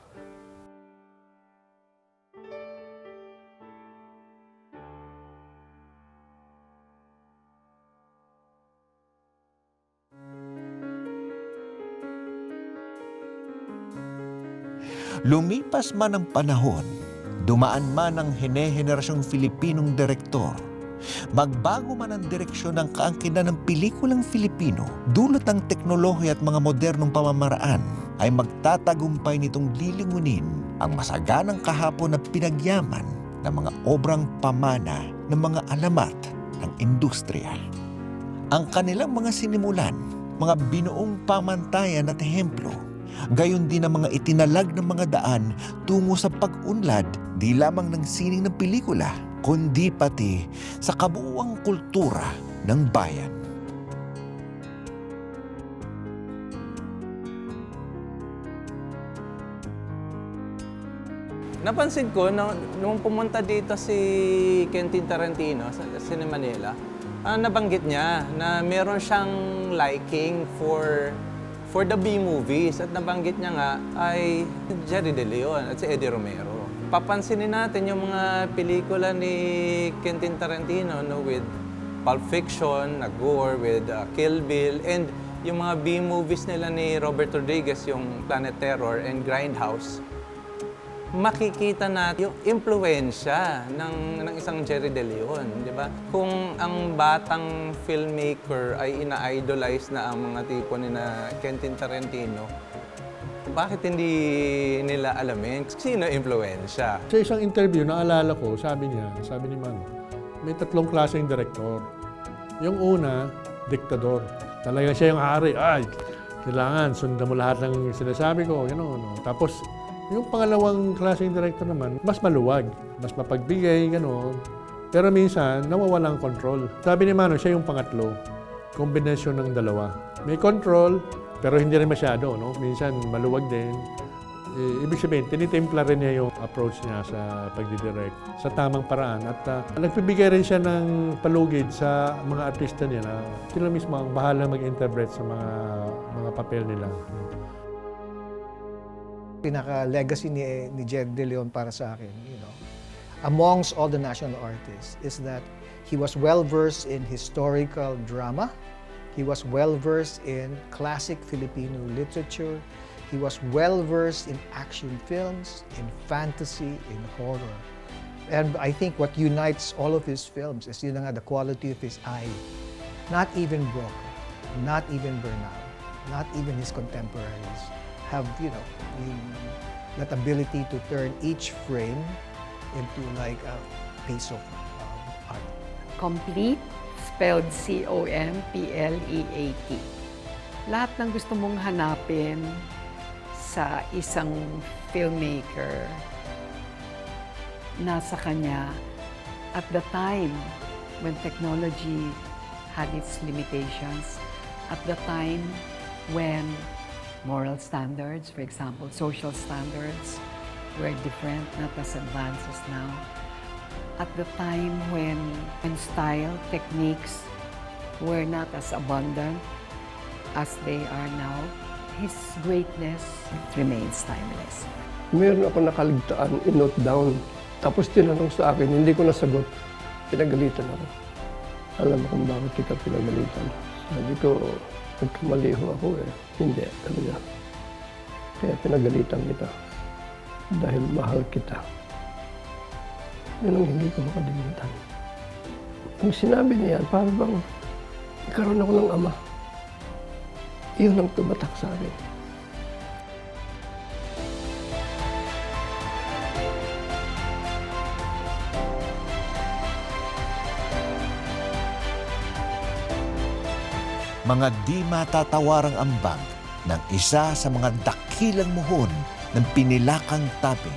Lumipas man ang panahon, dumaan man ang henerasyon Filipinong direktor, magbago man ang direksyon ng kaangkinan ng pelikulang Filipino, dulot ng teknolohiya at mga modernong pamamaraan, ay magtatagumpay nitong lilingunin ang masaganang kahapon na pinagyaman ng mga obrang pamana ng mga alamat ng industriya. Ang kanilang mga sinimulan mga binuong pamantayan at ehemplo, gayon din ang mga itinalag ng mga daan tungo sa pag-unlad di lamang ng sining ng pelikula, kundi pati sa kabuuang kultura ng bayan. Napansin ko, nung pumunta dito si Quentin Tarantino sa Manila, nabanggit niya na meron siyang liking for the B-movies. At nabanggit niya nga ay Jerry De Leon at si Eddie Romero. Papansinin natin yung mga pelikula ni Quentin Tarantino with Pulp Fiction, gore, with Kill Bill, and yung mga B-movies nila ni Robert Rodriguez, yung Planet Terror and Grindhouse. Makikita natin yung impluwensya ng isang Jerry De Leon, di ba? Kung ang batang filmmaker ay ina-idolize na ang mga tipo ni na Quentin Tarantino, bakit hindi nila alamin sino impluwensya? Sa isang interview, naalala ko, sabi ni Mano, may 3 klaseng direktor. Yung una, diktador. Talaga siya yung hari. Ay, kailangan sundan mo lahat ng sinasabi ko. Tapos, yung pangalawang klaseng director naman, mas maluwag, mas mapagbigay, gano'n. Pero minsan, nawawalang control. Sabi ni Mano, siya yung pangatlo. Kombinasyon ng dalawa. May control, pero hindi rin masyado, no? Minsan, maluwag din. Ibig sabihin, tinitimpla rin niya yung approach niya sa pagdidirect sa tamang paraan. At nagpibigay rin siya ng palugid sa mga artista niya na sila mismo ang bahala mag-interpret sa mga papel nila. Pinaka-legacy ni Jerry De Leon para sa akin, amongst all the national artists, is that he was well-versed in historical drama, he was well-versed in classic Filipino literature, he was well-versed in action films, in fantasy, in horror. And I think what unites all of his films is the quality of his eye. Not even Broca, not even Bernal, not even his contemporaries have, that ability to turn each frame into like a piece of art. Complete, spelled C-O-M-P-L-E-A-T. Lahat ng gusto mong hanapin sa isang filmmaker, nasa kanya at the time when technology had its limitations, at the time when moral standards, for example, social standards, were different, not as advanced as now. At the time when style, techniques were not as abundant as they are now, his greatness remains timeless. Meron ako nakaligtaan, in-note down. Tapos tinanong sa akin, hindi ko nasagot. Pinagalitan ako. Alam mo kung bakit kita pinagalitan. Sabi ko, nagkamali ho ako eh. Hindi, talaga. Kaya pinagalitan kita. Dahil mahal kita. Yan ang hindi ko makalimutan. Ang sinabi niya, parang bang nagkaroon ako ng ama. Iyon ang tumatak sa akin. Mga di matatawarang ambag ng isa sa mga dakilang muhon ng pinilakang taping.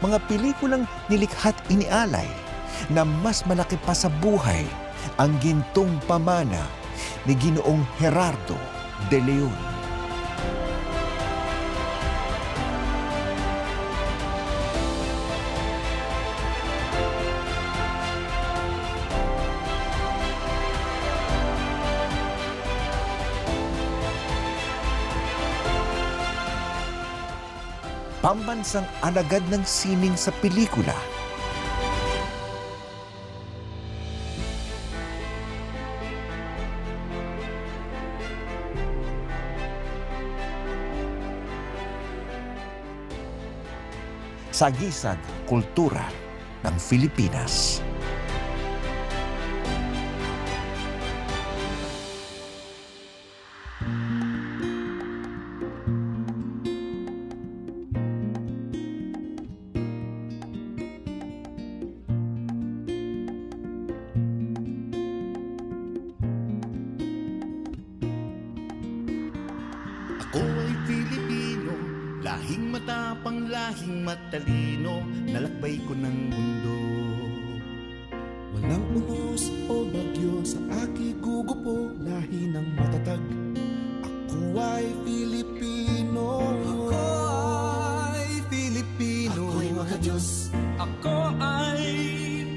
Mga pelikulang nilikha't inialay na mas malaki pa sa buhay ang gintong pamana ni Ginoong Gerardo de Leon. Pambansang alagad ng sining sa pelikula. Sagisag Kultura ng Pilipinas. Lahing matapang, lahing matalino, nalakbay ko ng mundo. Walang unos o bagyo sa aking gugupo, lahi ng matatag. Ako ay Pilipino. Ako ay Pilipino. Ako'y makadiyos. Ako ay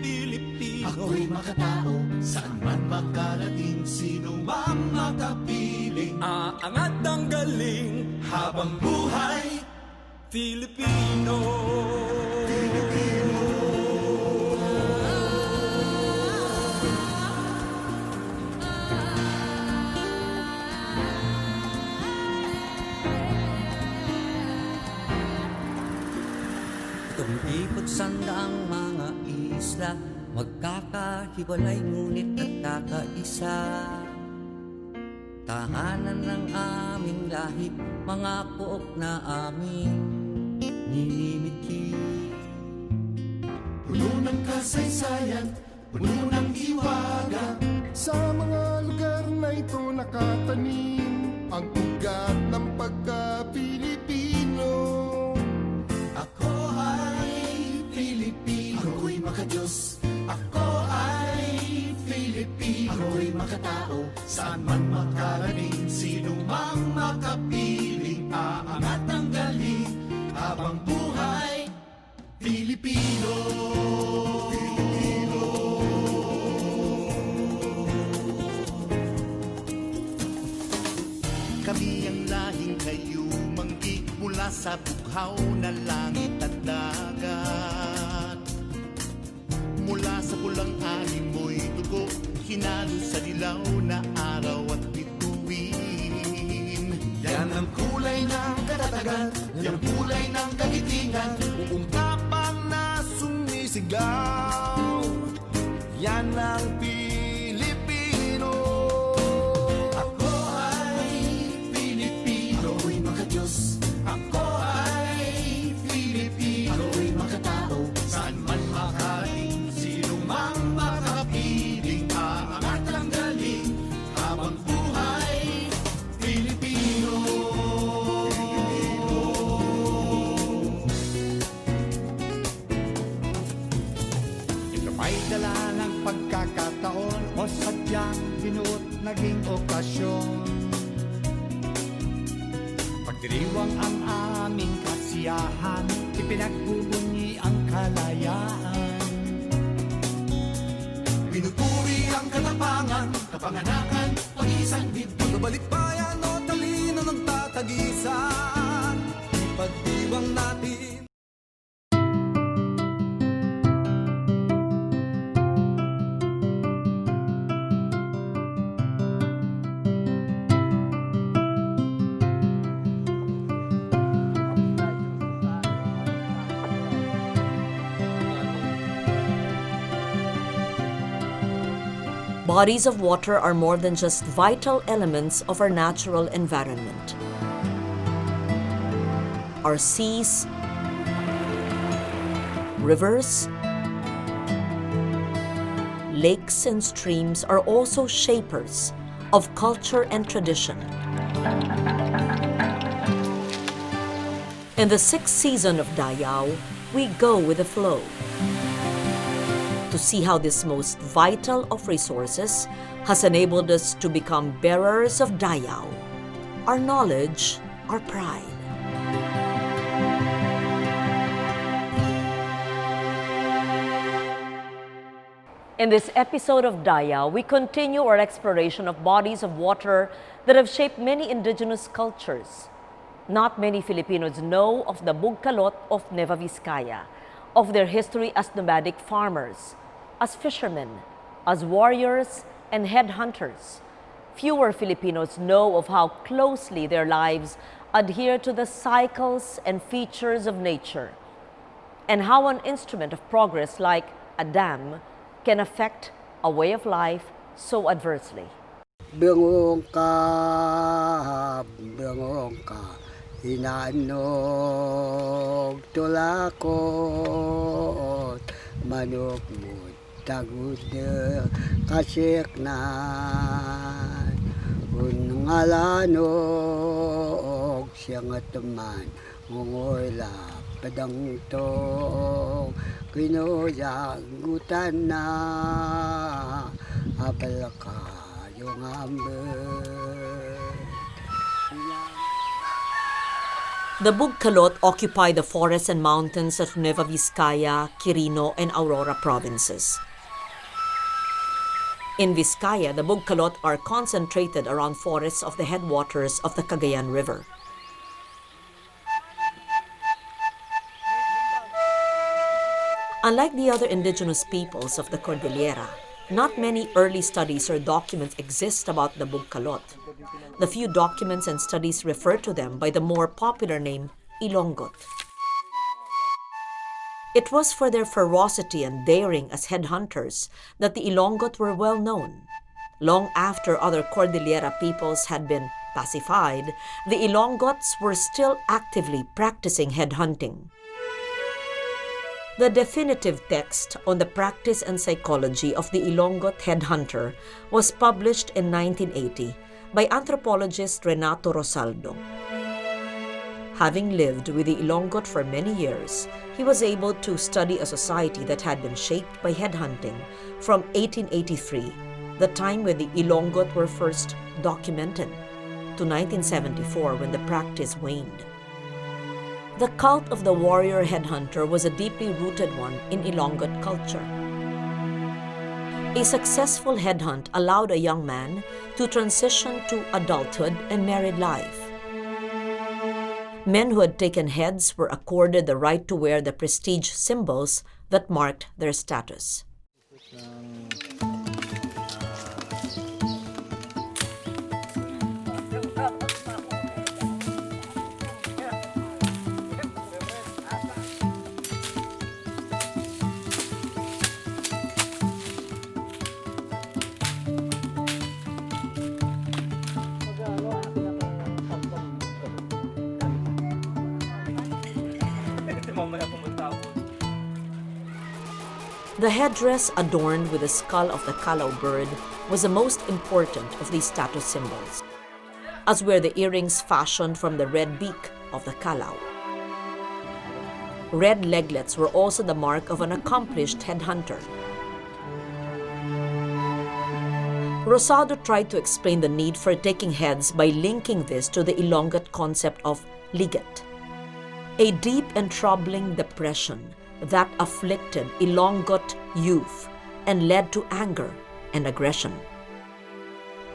Pilipino. Ako'y makatao. Saan man makarating, sino mang makapiling. Aangat ang galing habang buhay, Filipino. Tumikot sandaang mga isla, magkakahiwalay ngunit nagkakaisa. Tahanan ng aming lahi, mga pook na aming ninimiki. Puno ng kasaysayan, puno ng hiwaga. Sa mga lugar na ito nakatanim ang ugat ng pagka-Pilipino. Ako ay Pilipino. Ako'y makadiyos. Ako ay Pilipino. Ako'y makatao. Saan man makarating, sino mang makapiling. Aangat ang galing habang buhay, Pilipino. Pilipino. Kami ang lahing kayumanggi mula sa bughaw na langit at dagat. Mula sa pulang animoy dugo, hinalo sa dilaw na araw at bituin. Yan ang kulay ng katatagan, yan ang kulay ng kagitingan, buong tapang na sumisigaw. Yan ang Pilipino. Ako ay Pilipino. Ako'y makadiyos. Ako ay Pilipino. Ako'y makatao. Saan man makarating, sino mang makapiling. Aangat ang galing habang buhay, Pilipino. Ito may dala ng pagkakataon o sadyang binuot naging okasyon. Pagdiriwang ang aming kasiyahan, ipinagbubunyi ang kalayaan. Pinupuri ang katapangan, kapanganakan, pag-isang dibdib. Pagbalikbayan o talino ng tatagisan, ipagdiwang natin. Bodies of water are more than just vital elements of our natural environment. Our seas, rivers, lakes and streams are also shapers of culture and tradition. In the 6th season of Dayaw, we go with the flow to see how this most vital of resources has enabled us to become bearers of Dayaw, our knowledge, our pride. In this episode of Dayaw, we continue our exploration of bodies of water that have shaped many indigenous cultures. Not many Filipinos know of the Bugkalot of Nueva Vizcaya, of their history as nomadic farmers, as fishermen, as warriors and headhunters. Fewer Filipinos know of how closely their lives adhere to the cycles and features of nature, and how an instrument of progress like a dam can affect a way of life so adversely. Bengong ka, hinanog tulakot, manok mo tagud kasiknan, unngalanog siya nga teman ngungorla padang tong kinoyagutan na abal kayong ambet. The Bugkalot occupy the forests and mountains of Nueva Vizcaya, Quirino, and Aurora provinces. In Vizcaya, the Bugkalot are concentrated around forests of the headwaters of the Cagayan River. Unlike the other indigenous peoples of the Cordillera, not many early studies or documents exist about the Bugkalot. The few documents and studies refer to them by the more popular name Ilonggot. It was for their ferocity and daring as headhunters that the Ilonggot were well known. Long after other Cordillera peoples had been pacified, the Ilonggots were still actively practicing headhunting. The definitive text on the practice and psychology of the Ilonggot headhunter was published in 1980 by anthropologist Renato Rosaldo. Having lived with the Ilonggot for many years, he was able to study a society that had been shaped by headhunting from 1883, the time when the Ilonggot were first documented, to 1974 when the practice waned. The cult of the warrior headhunter was a deeply rooted one in Ilonggot culture. A successful headhunt allowed a young man to transition to adulthood and married life. Men who had taken heads were accorded the right to wear the prestige symbols that marked their status. The headdress adorned with the skull of the Kalaw bird was the most important of these status symbols, as were the earrings fashioned from the red beak of the Kalaw. Red leglets were also the mark of an accomplished headhunter. Rosado tried to explain the need for taking heads by linking this to the Ilonggot concept of ligat, a deep and troubling depression that afflicted Ilonggot youth and led to anger and aggression.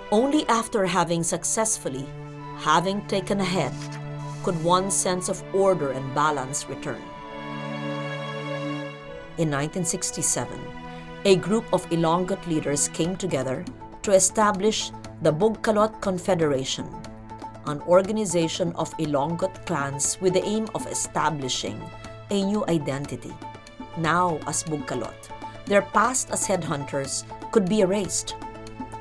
Only after having successfully taken a head could one's sense of order and balance return. In 1967, a group of Ilonggot leaders came together to establish the Bugkalot Confederation, an organization of Ilonggot clans with the aim of establishing a new identity. Now as Bugkalot, their past as headhunters could be erased.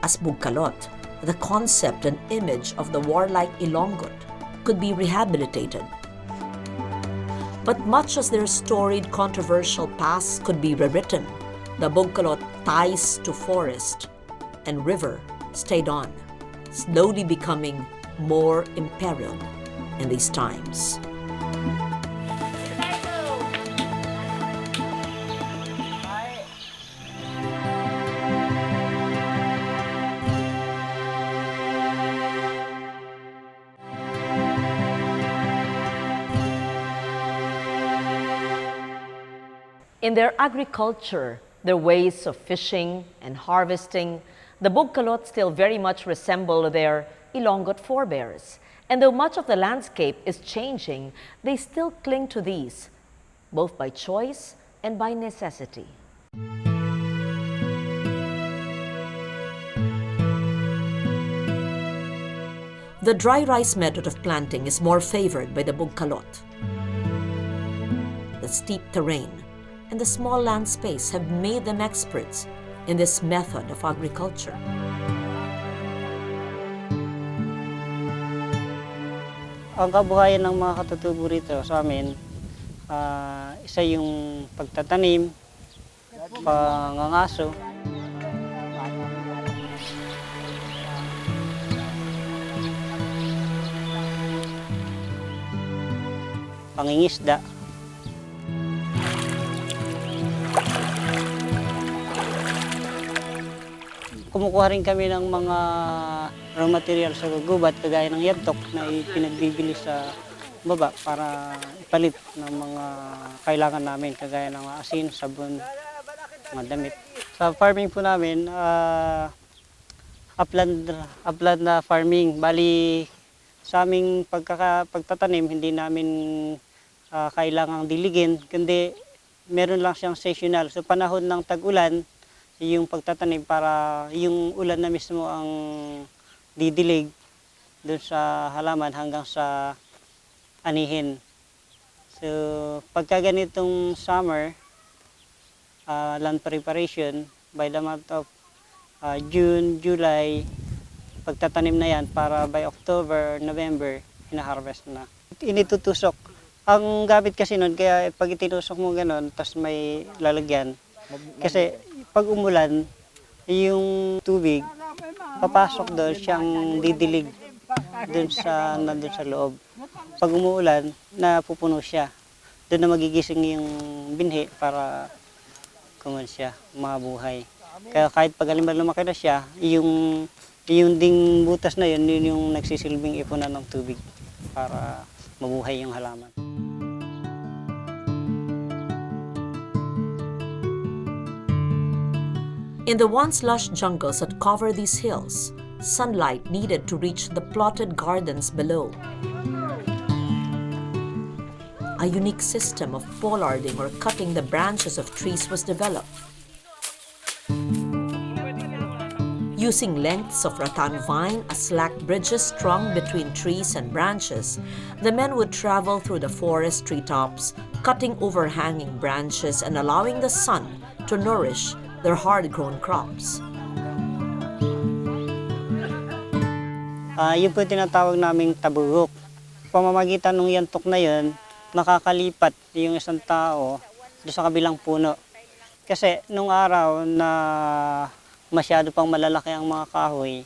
As Bugkalot, the concept and image of the warlike Ilonggot could be rehabilitated. But much as their storied, controversial past could be rewritten, the Bugkalot ties to forest and river stayed on, slowly becoming more imperiled in these times. In their agriculture, their ways of fishing and harvesting, the Bugkalot still very much resemble their Ilonggot forebears. And though much of the landscape is changing, they still cling to these, both by choice and by necessity. The dry rice method of planting is more favored by the Bugkalot. The steep terrain and the small land space have made them experts in this method of agriculture. Ang kabuhayan ng mga katutubo rito sa amin, isa yung pagtatanim, pangangaso. pangingisda. Kumukuha rin kami ng mga raw material sa gubat, kagaya ng yantok na ipinagbibili sa baba para ipalit ng mga kailangan namin, kagaya ng asin, sabon, mga damit. Sa farming po namin, upland na farming. Bali, sa aming pagtatanim, hindi namin kailangang diligin, kundi meron lang siyang seasonal. So panahon ng tag-ulan, yung pagtatanim para yung ulan na mismo ang didilig doon sa halaman hanggang sa anihin. So pagka ganitong summer, land preparation, by the month of June, July, pagtatanim na yan para by October, November, hina-harvest na. Initutusok. Ang gamit kasi nun, kaya pag itinusok mo gano'n, tas may lalagyan. Kasi pag umulan, yung tubig, papasok doon, siyang didilig doon nandun sa loob. Pag umuulan, napupuno siya. Doon na magigising yung binhi para kuman siya, mabuhay. Kaya kahit pag halimbawa lumaki na siya, yung ding butas na yun yung nagsisilbing ipunan ng tubig para mabuhay yung halaman. In the once lush jungles that cover these hills, sunlight needed to reach the plotted gardens below. A unique system of pollarding or cutting the branches of trees was developed. Using lengths of rattan vine as slack bridges strung between trees and branches, the men would travel through the forest treetops, cutting overhanging branches and allowing the sun to nourish their hard-grown crops. Yun po tinatawag naming tabuhok. Pamamagitan ng yantok na yun, makakalipat yung isang tao doon sa kabilang puno. Kasi nung araw na masyado pang malalaki ang mga kahoy,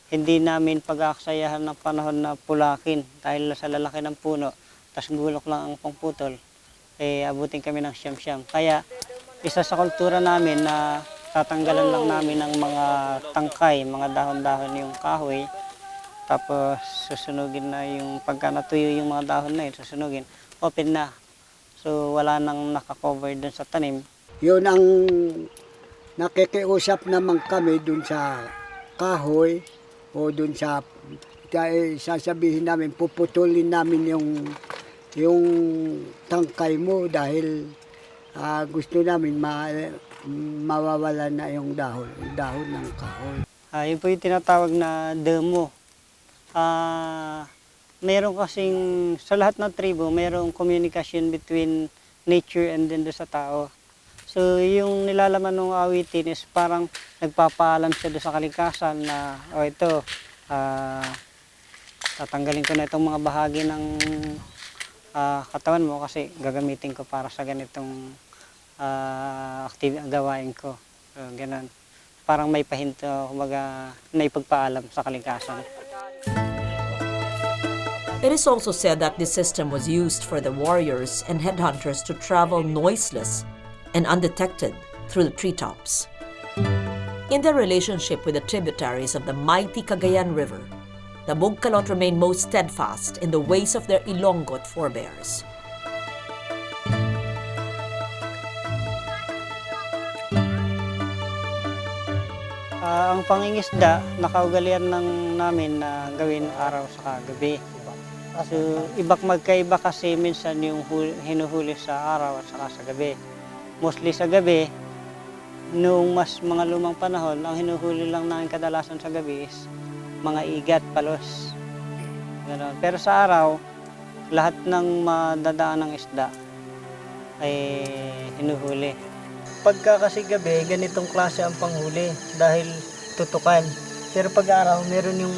hindi namin pag-aaksayahan ng panahon na pulakin dahil sa lalaki ng puno, tas gulok lang ang pangputol, abutin kami ng siyam-siyam. Kaya isa sa kultura namin na tatanggalan lang namin ng mga tangkay, mga dahon-dahon yung kahoy, tapos susunugin na yung pagka natuyo yung mga dahon na yun, susunugin, open na. So wala nang nakakover dun sa tanim. Yun ang nakikiusap naman kami dun sa kahoy o dun sa sasabihin namin, puputulin namin yung tangkay mo dahil gusto namin mawawala na yung dahon ng kahoy. Yun po yung tinatawag na demo. Meron kasing, sa lahat ng tribo, merong communication between nature and then sa tao. So yung nilalaman ng awitin is parang nagpapaalam siya doon sa kalikasan na, ito, tatanggalin ko na itong mga bahagi ng katawan mo kasi gagamitin ko para sa ganitong gawain ko. So, ganun. Parang may pahinto, kumbaga, naipagpaalam sa kalikasan. It is also said that this system was used for the warriors and headhunters to travel noiseless and undetected through the treetops. In their relationship with the tributaries of the mighty Cagayan River, the Bugkalot remained most steadfast in the ways of their Ilonggot forebears. Ang pangingisda, nakaugalian namin na gawin araw sa gabi. So, ibak magkaiba kasi minsan yung hinuhuli sa araw at saka sa gabi. Mostly sa gabi, noong mas mga lumang panahon, ang hinuhuli lang namin kadalasan sa gabi is mga igat, palos. Ganun. Pero sa araw, lahat ng madadaan ng isda ay hinuhuli. Pagka kasi gabi, ganitong klase ang panghuli dahil tutukan. Pero pag araw, meron yung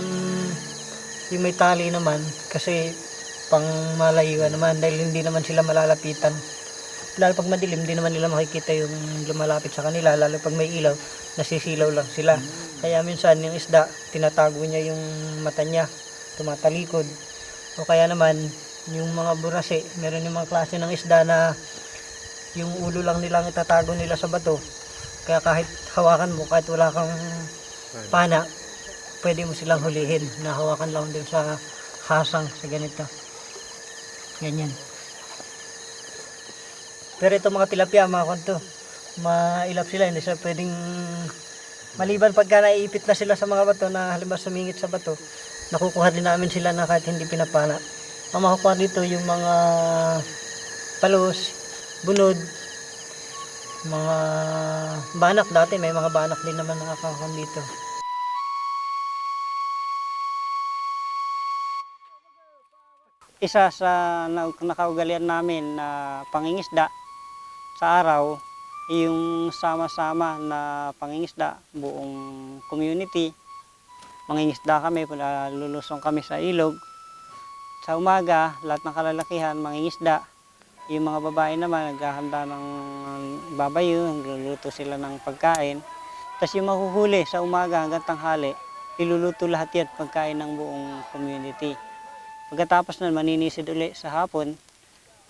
may tali naman kasi pang malayuan naman dahil hindi naman sila malalapitan. Lalo pag madilim, hindi naman nila makikita yung lumalapit sa kanila. Lalo pag may ilaw, nasisilaw lang sila. Kaya minsan yung isda, tinatago niya yung mata niya, tumatalikod. O kaya naman, yung mga burase, meron yung mga klase ng isda na yung ulo lang nilang itatago nila sa bato. Kaya kahit hawakan mo, kahit wala kang pana, pwede mo silang hulihin. Nahawakan lang din sa hasang, sa ganito. Ganyan. Pero ito mga tilapia, mga kanto, mailap sila, hindi sila pwedeng maliban pagka naiipit na sila sa mga bato na halimbawa sumingit sa bato, nakukuha din namin sila na kahit hindi pinapana. Ang makukuha dito yung mga palos, bunod, mga banak dati, may mga banak din naman nakakakuha dito. Isa sa nakaugalian namin na pangingisda sa araw, yung sama-sama na pangingisda, buong community. Mangingisda kami, lulusong kami sa ilog. Sa umaga, lahat ng kalalakihan, mangingisda. Yung mga babae naman, naghahanda ng babayo, nagluluto sila ng pagkain. Tapos yung mahuhuli sa umaga hanggang tanghali, iluluto lahat yan pagkain ng buong community. Pagkatapos nun, maninisid uli sa hapon.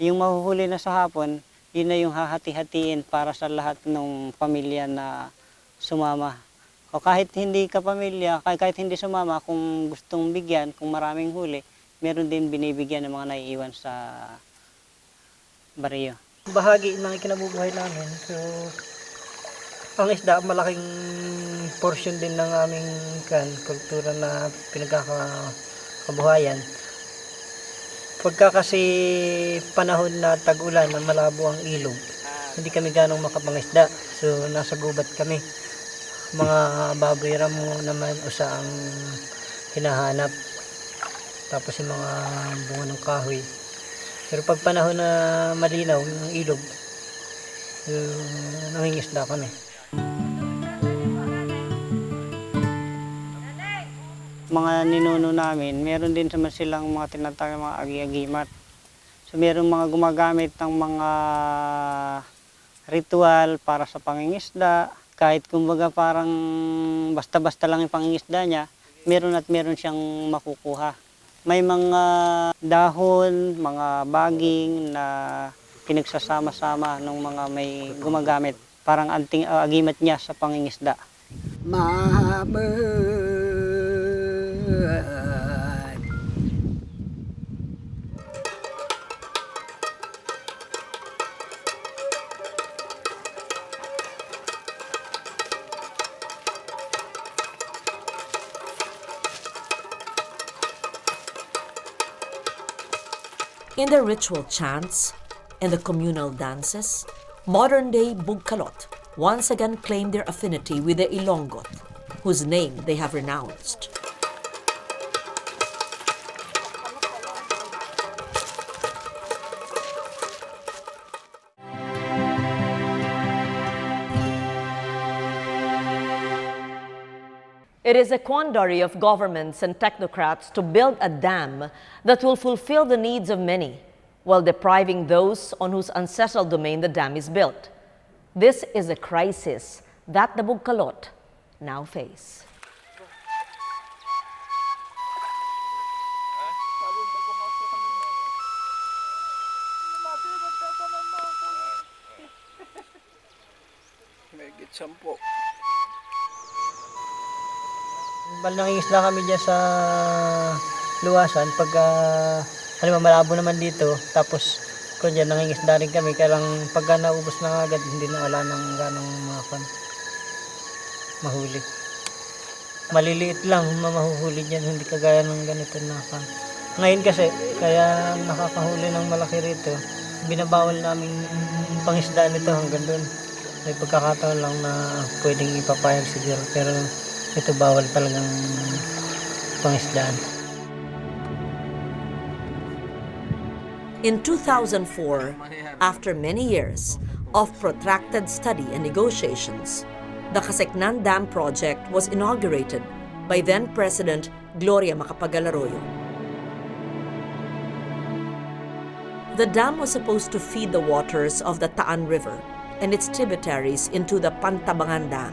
Yung mahuhuli na sa hapon, yun na yung hahati-hatiin para sa lahat ng pamilya na sumama. O kahit hindi ka pamilya, kahit hindi sumama, kung gustong bigyan, kung maraming huli, meron din binibigyan ng mga naiiwan sa baryo. Bahagi ng ikinabubuhay namin. So, ang isda, malaking portion din ng aming kultura na pinagkakabuhayan. Pagka kasi panahon na tag-ulan na malabo ang ilog, hindi kami ganong makapangisda. So, nasa gubat kami. Mga baboy ramo naman usa ang hinahanap. Tapos yung mga bunga ng kahoy. Pero pag panahon na malinaw ng ilog, nangingisda kami. Mga ninuno namin, meron din naman silang mga tinatawag mga agi-agimat. So meron mga gumagamit ng mga ritual para sa pangingisda. Kahit kumbaga parang basta-basta lang yung pangingisda niya, meron at meron siyang makukuha. May mga dahon, mga baging na pinagsasama-sama ng mga may gumagamit. Parang anting agimat niya sa pangingisda. In the ritual chants and the communal dances, modern-day Bugkalot once again claimed their affinity with the Ilonggot, whose name they have renounced. It is a quandary of governments and technocrats to build a dam that will fulfill the needs of many, while depriving those on whose ancestral domain the dam is built. This is a crisis that the Bugkalot now face. May gitsampo. Nangingisda kami dyan sa luwasan pagka halimbawa malabo naman dito, tapos kung dyan nangingisda rin kami, kaya lang pagka naubos na agad, hindi na wala nang ganong mahuli. Maliliit lang mahuhuli dyan, hindi kagaya ng ganito na Ngayon kasi, kaya nakakahuli ng malaki rito, binabawal namin pangisda nito hanggang doon. May pagkakataon lang na pwedeng ipapayag siguro, pero ito bawal talagang pangisdaan. In 2004, after many years of protracted study and negotiations, the Kaseknan Dam project was inaugurated by then-President Gloria Macapagal-Arroyo. The dam was supposed to feed the waters of the Taan River and its tributaries into the Pantabangan Dam,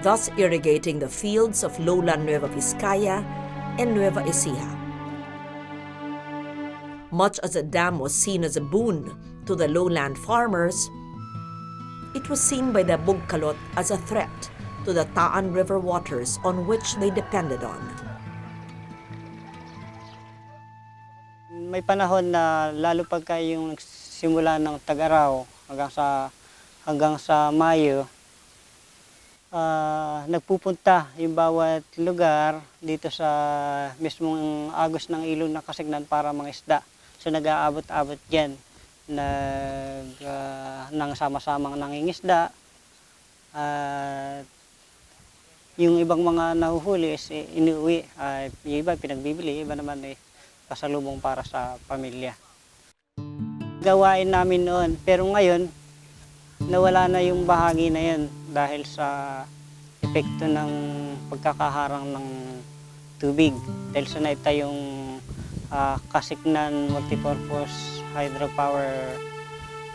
thus irrigating the fields of lowland Nueva Vizcaya and Nueva Ecija. Much as a dam was seen as a boon to the lowland farmers, it was seen by the Bugkalot as a threat to the Taan River waters on which they depended on. May panahon na lalo pagka yung simula ng tag-araw hanggang sa Mayo, nagpupunta yung bawat lugar dito sa mismong agos ng ilog ng Kasignan para mangisda. So nag-aabot-abot dyan ng sama-samang nangingisda. At yung ibang mga nahuhuli is inuwi. Yung iba pinagbibili, iba naman pasalubong para sa pamilya. Gawain namin noon, pero ngayon nawala na yung bahagi na yun dahil sa epekto ng pagkakaharang ng tubig. Dahil sa naitayong Kasignan Multipurpose Hydropower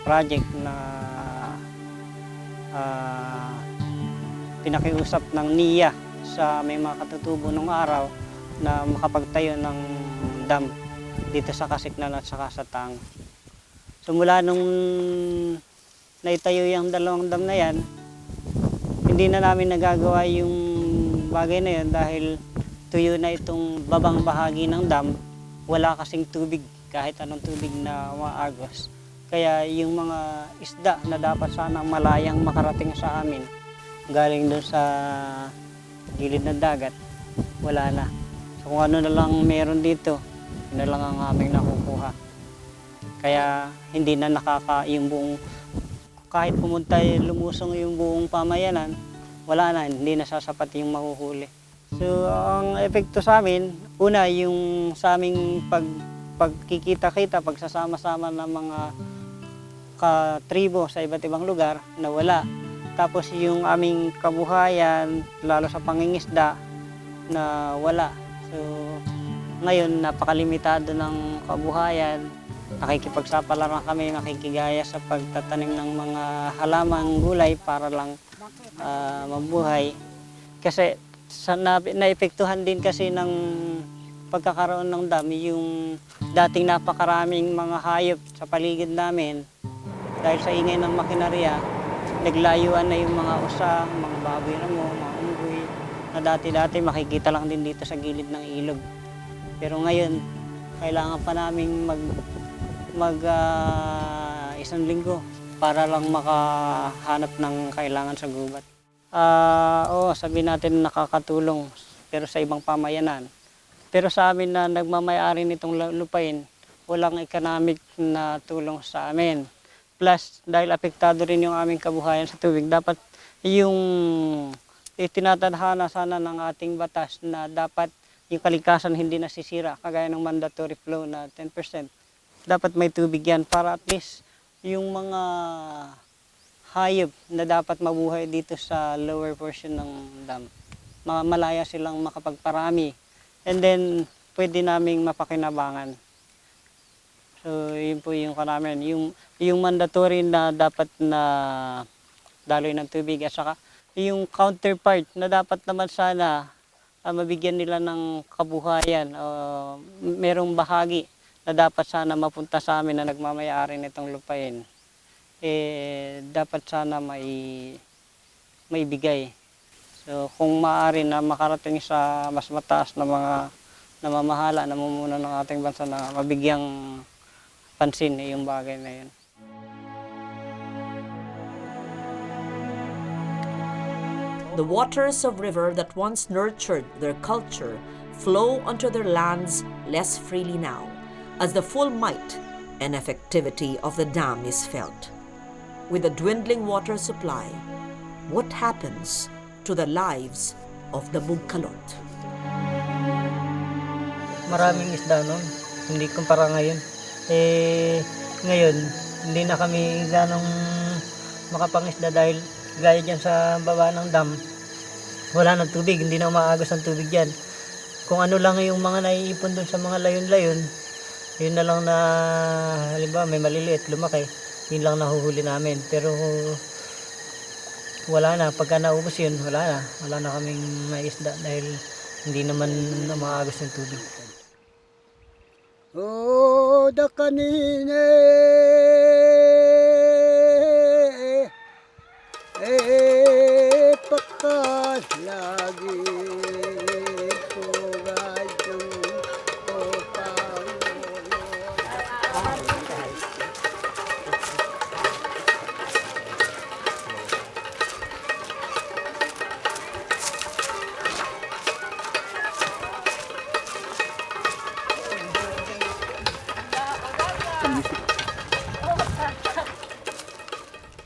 Project na pinakiusap ng NIA sa may mga katutubo ng araw na makapagtayo ng dam dito sa Kasignan at saka sa Tang. So mula nung naitayo yung dalawang dam na yan, hindi na namin nagagawa yung bagay na yun dahil tuyo na itong babang bahagi ng dam. Wala kasing tubig, kahit anong tubig na maagos. Kaya yung mga isda na dapat sana malayang makarating sa amin, galing doon sa gilid ng dagat, wala na. So kung ano na lang meron dito, yun na lang ang aming nakukuha. Kaya hindi na yung buong, kahit pumunta lumusong yung buong pamayanan, wala na, hindi na sasapat yung mahuhuli. So ang epekto sa amin, una yung sa aming pagkikita-kita, pagsasama-sama ng mga katribo sa iba't ibang lugar na wala. Tapos yung aming kabuhayan, lalo sa pangingisda, na wala. So ngayon napakalimitado ng kabuhayan. Nakikipagsapalaran kami, nakikigaya sa pagtatanim ng mga halamang gulay para lang mabuhay. Kasi naepektuhan din kasi ng pagkakaroon ng dam yung dating napakaraming mga hayop sa paligid namin. Dahil sa ingay ng makinarya, naglayuan na yung mga usa, mga baboy na mo, mga unggoy, na dati-dati makikita lang din dito sa gilid ng ilog. Pero ngayon, kailangan pa naming isang linggo para lang makahanap ng kailangan sa gubat. Sabihin natin nakakatulong, pero sa ibang pamayanan. Pero sa amin na nagmamayari nitong lupain, walang economic na tulong sa amin. Plus, dahil apektado rin yung aming kabuhayan sa tubig, dapat yung itinatadhana sana ng ating batas na dapat yung kalikasan hindi nasisira, kagaya ng mandatory flow na 10%. Dapat may tubig yan para at least yung mga hayop na dapat mabuhay dito sa lower portion ng dam, malaya silang makapagparami. And then, pwede naming mapakinabangan. So, yun po yung kanamin. Yung mandatory na dapat na daloy ng tubig at saka yung counterpart na dapat naman sana mabigyan nila ng kabuhayan. Merong bahagi na dapat sana mapunta sa amin na nagmamayari nitong lupain. Dapat sana maibigay. So, kung maaari na makarating sa mas mataas na mga namamahala, namumuno ng ating bansa na mabigyang pansin yung bagay na yun. The waters of river that once nurtured their culture flow onto their lands less freely now, as the full might and effectivity of the dam is felt. With a dwindling water supply, what happens to the lives of the Bugkalot? Maraming isda noon, hindi kumpara ngayon. Ngayon, hindi na kami ganong makapangisda dahil gaya dyan sa baba ng dam, wala ng tubig, hindi na umaagos ang tubig dyan. Kung ano lang yung mga naiipon doon sa mga layon-layon, yun na lang na, halimbawa may maliliit, lumaki, yun lang nahuhuli namin. Pero wala na, pagka naubos yun, wala na kaming maisda dahil hindi naman umaagos yung tubig. da kanine pakas lagi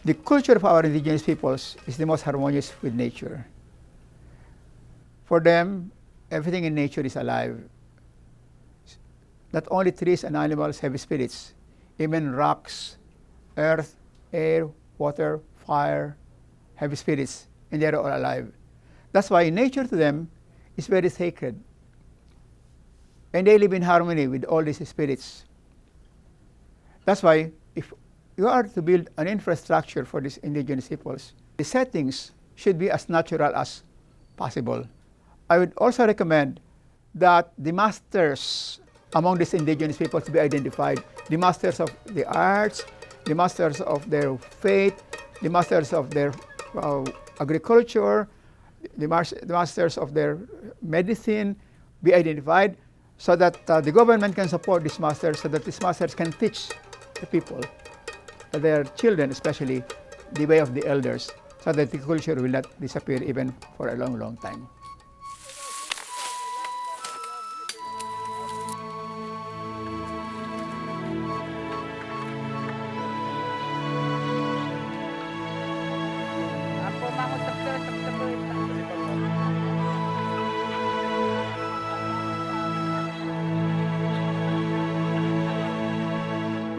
The culture of our indigenous peoples is the most harmonious with nature. For them, everything in nature is alive. Not only trees and animals have spirits, even rocks, earth, air, water, fire have spirits, and they are all alive. That's why nature to them is very sacred. And they live in harmony with all these spirits. That's why if you are to build an infrastructure for these indigenous peoples, the settings should be as natural as possible. I would also recommend that the masters among these indigenous peoples to be identified, the masters of the arts, the masters of their faith, the masters of their agriculture, the masters of their medicine be identified so that the government can support these masters, so that these masters can teach the people, their children especially, the way of the elders, so that the culture will not disappear even for a long, long time.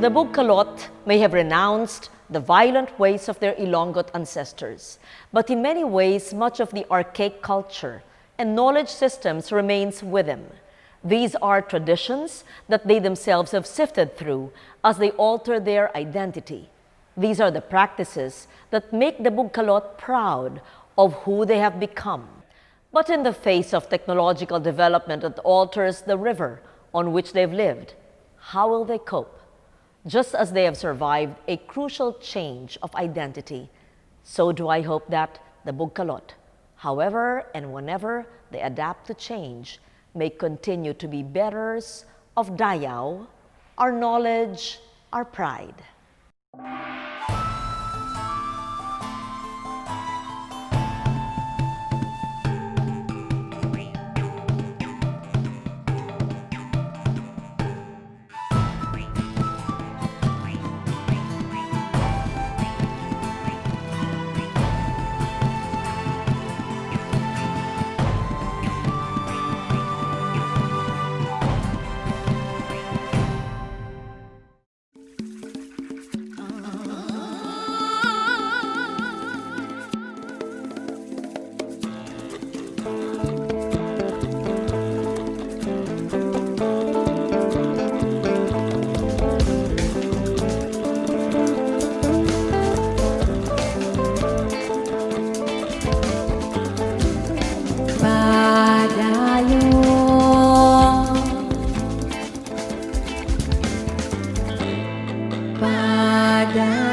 The Bugkalot may have renounced the violent ways of their Ilonggot ancestors, but in many ways, much of the archaic culture and knowledge systems remains with them. These are traditions that they themselves have sifted through as they alter their identity. These are the practices that make the Bugkalot proud of who they have become. But in the face of technological development that alters the river on which they've lived, how will they cope? Just as they have survived a crucial change of identity, so do I hope that the Bugkalot, however and whenever they adapt to change, may continue to be bearers of Dayaw, our knowledge, our pride. Padayon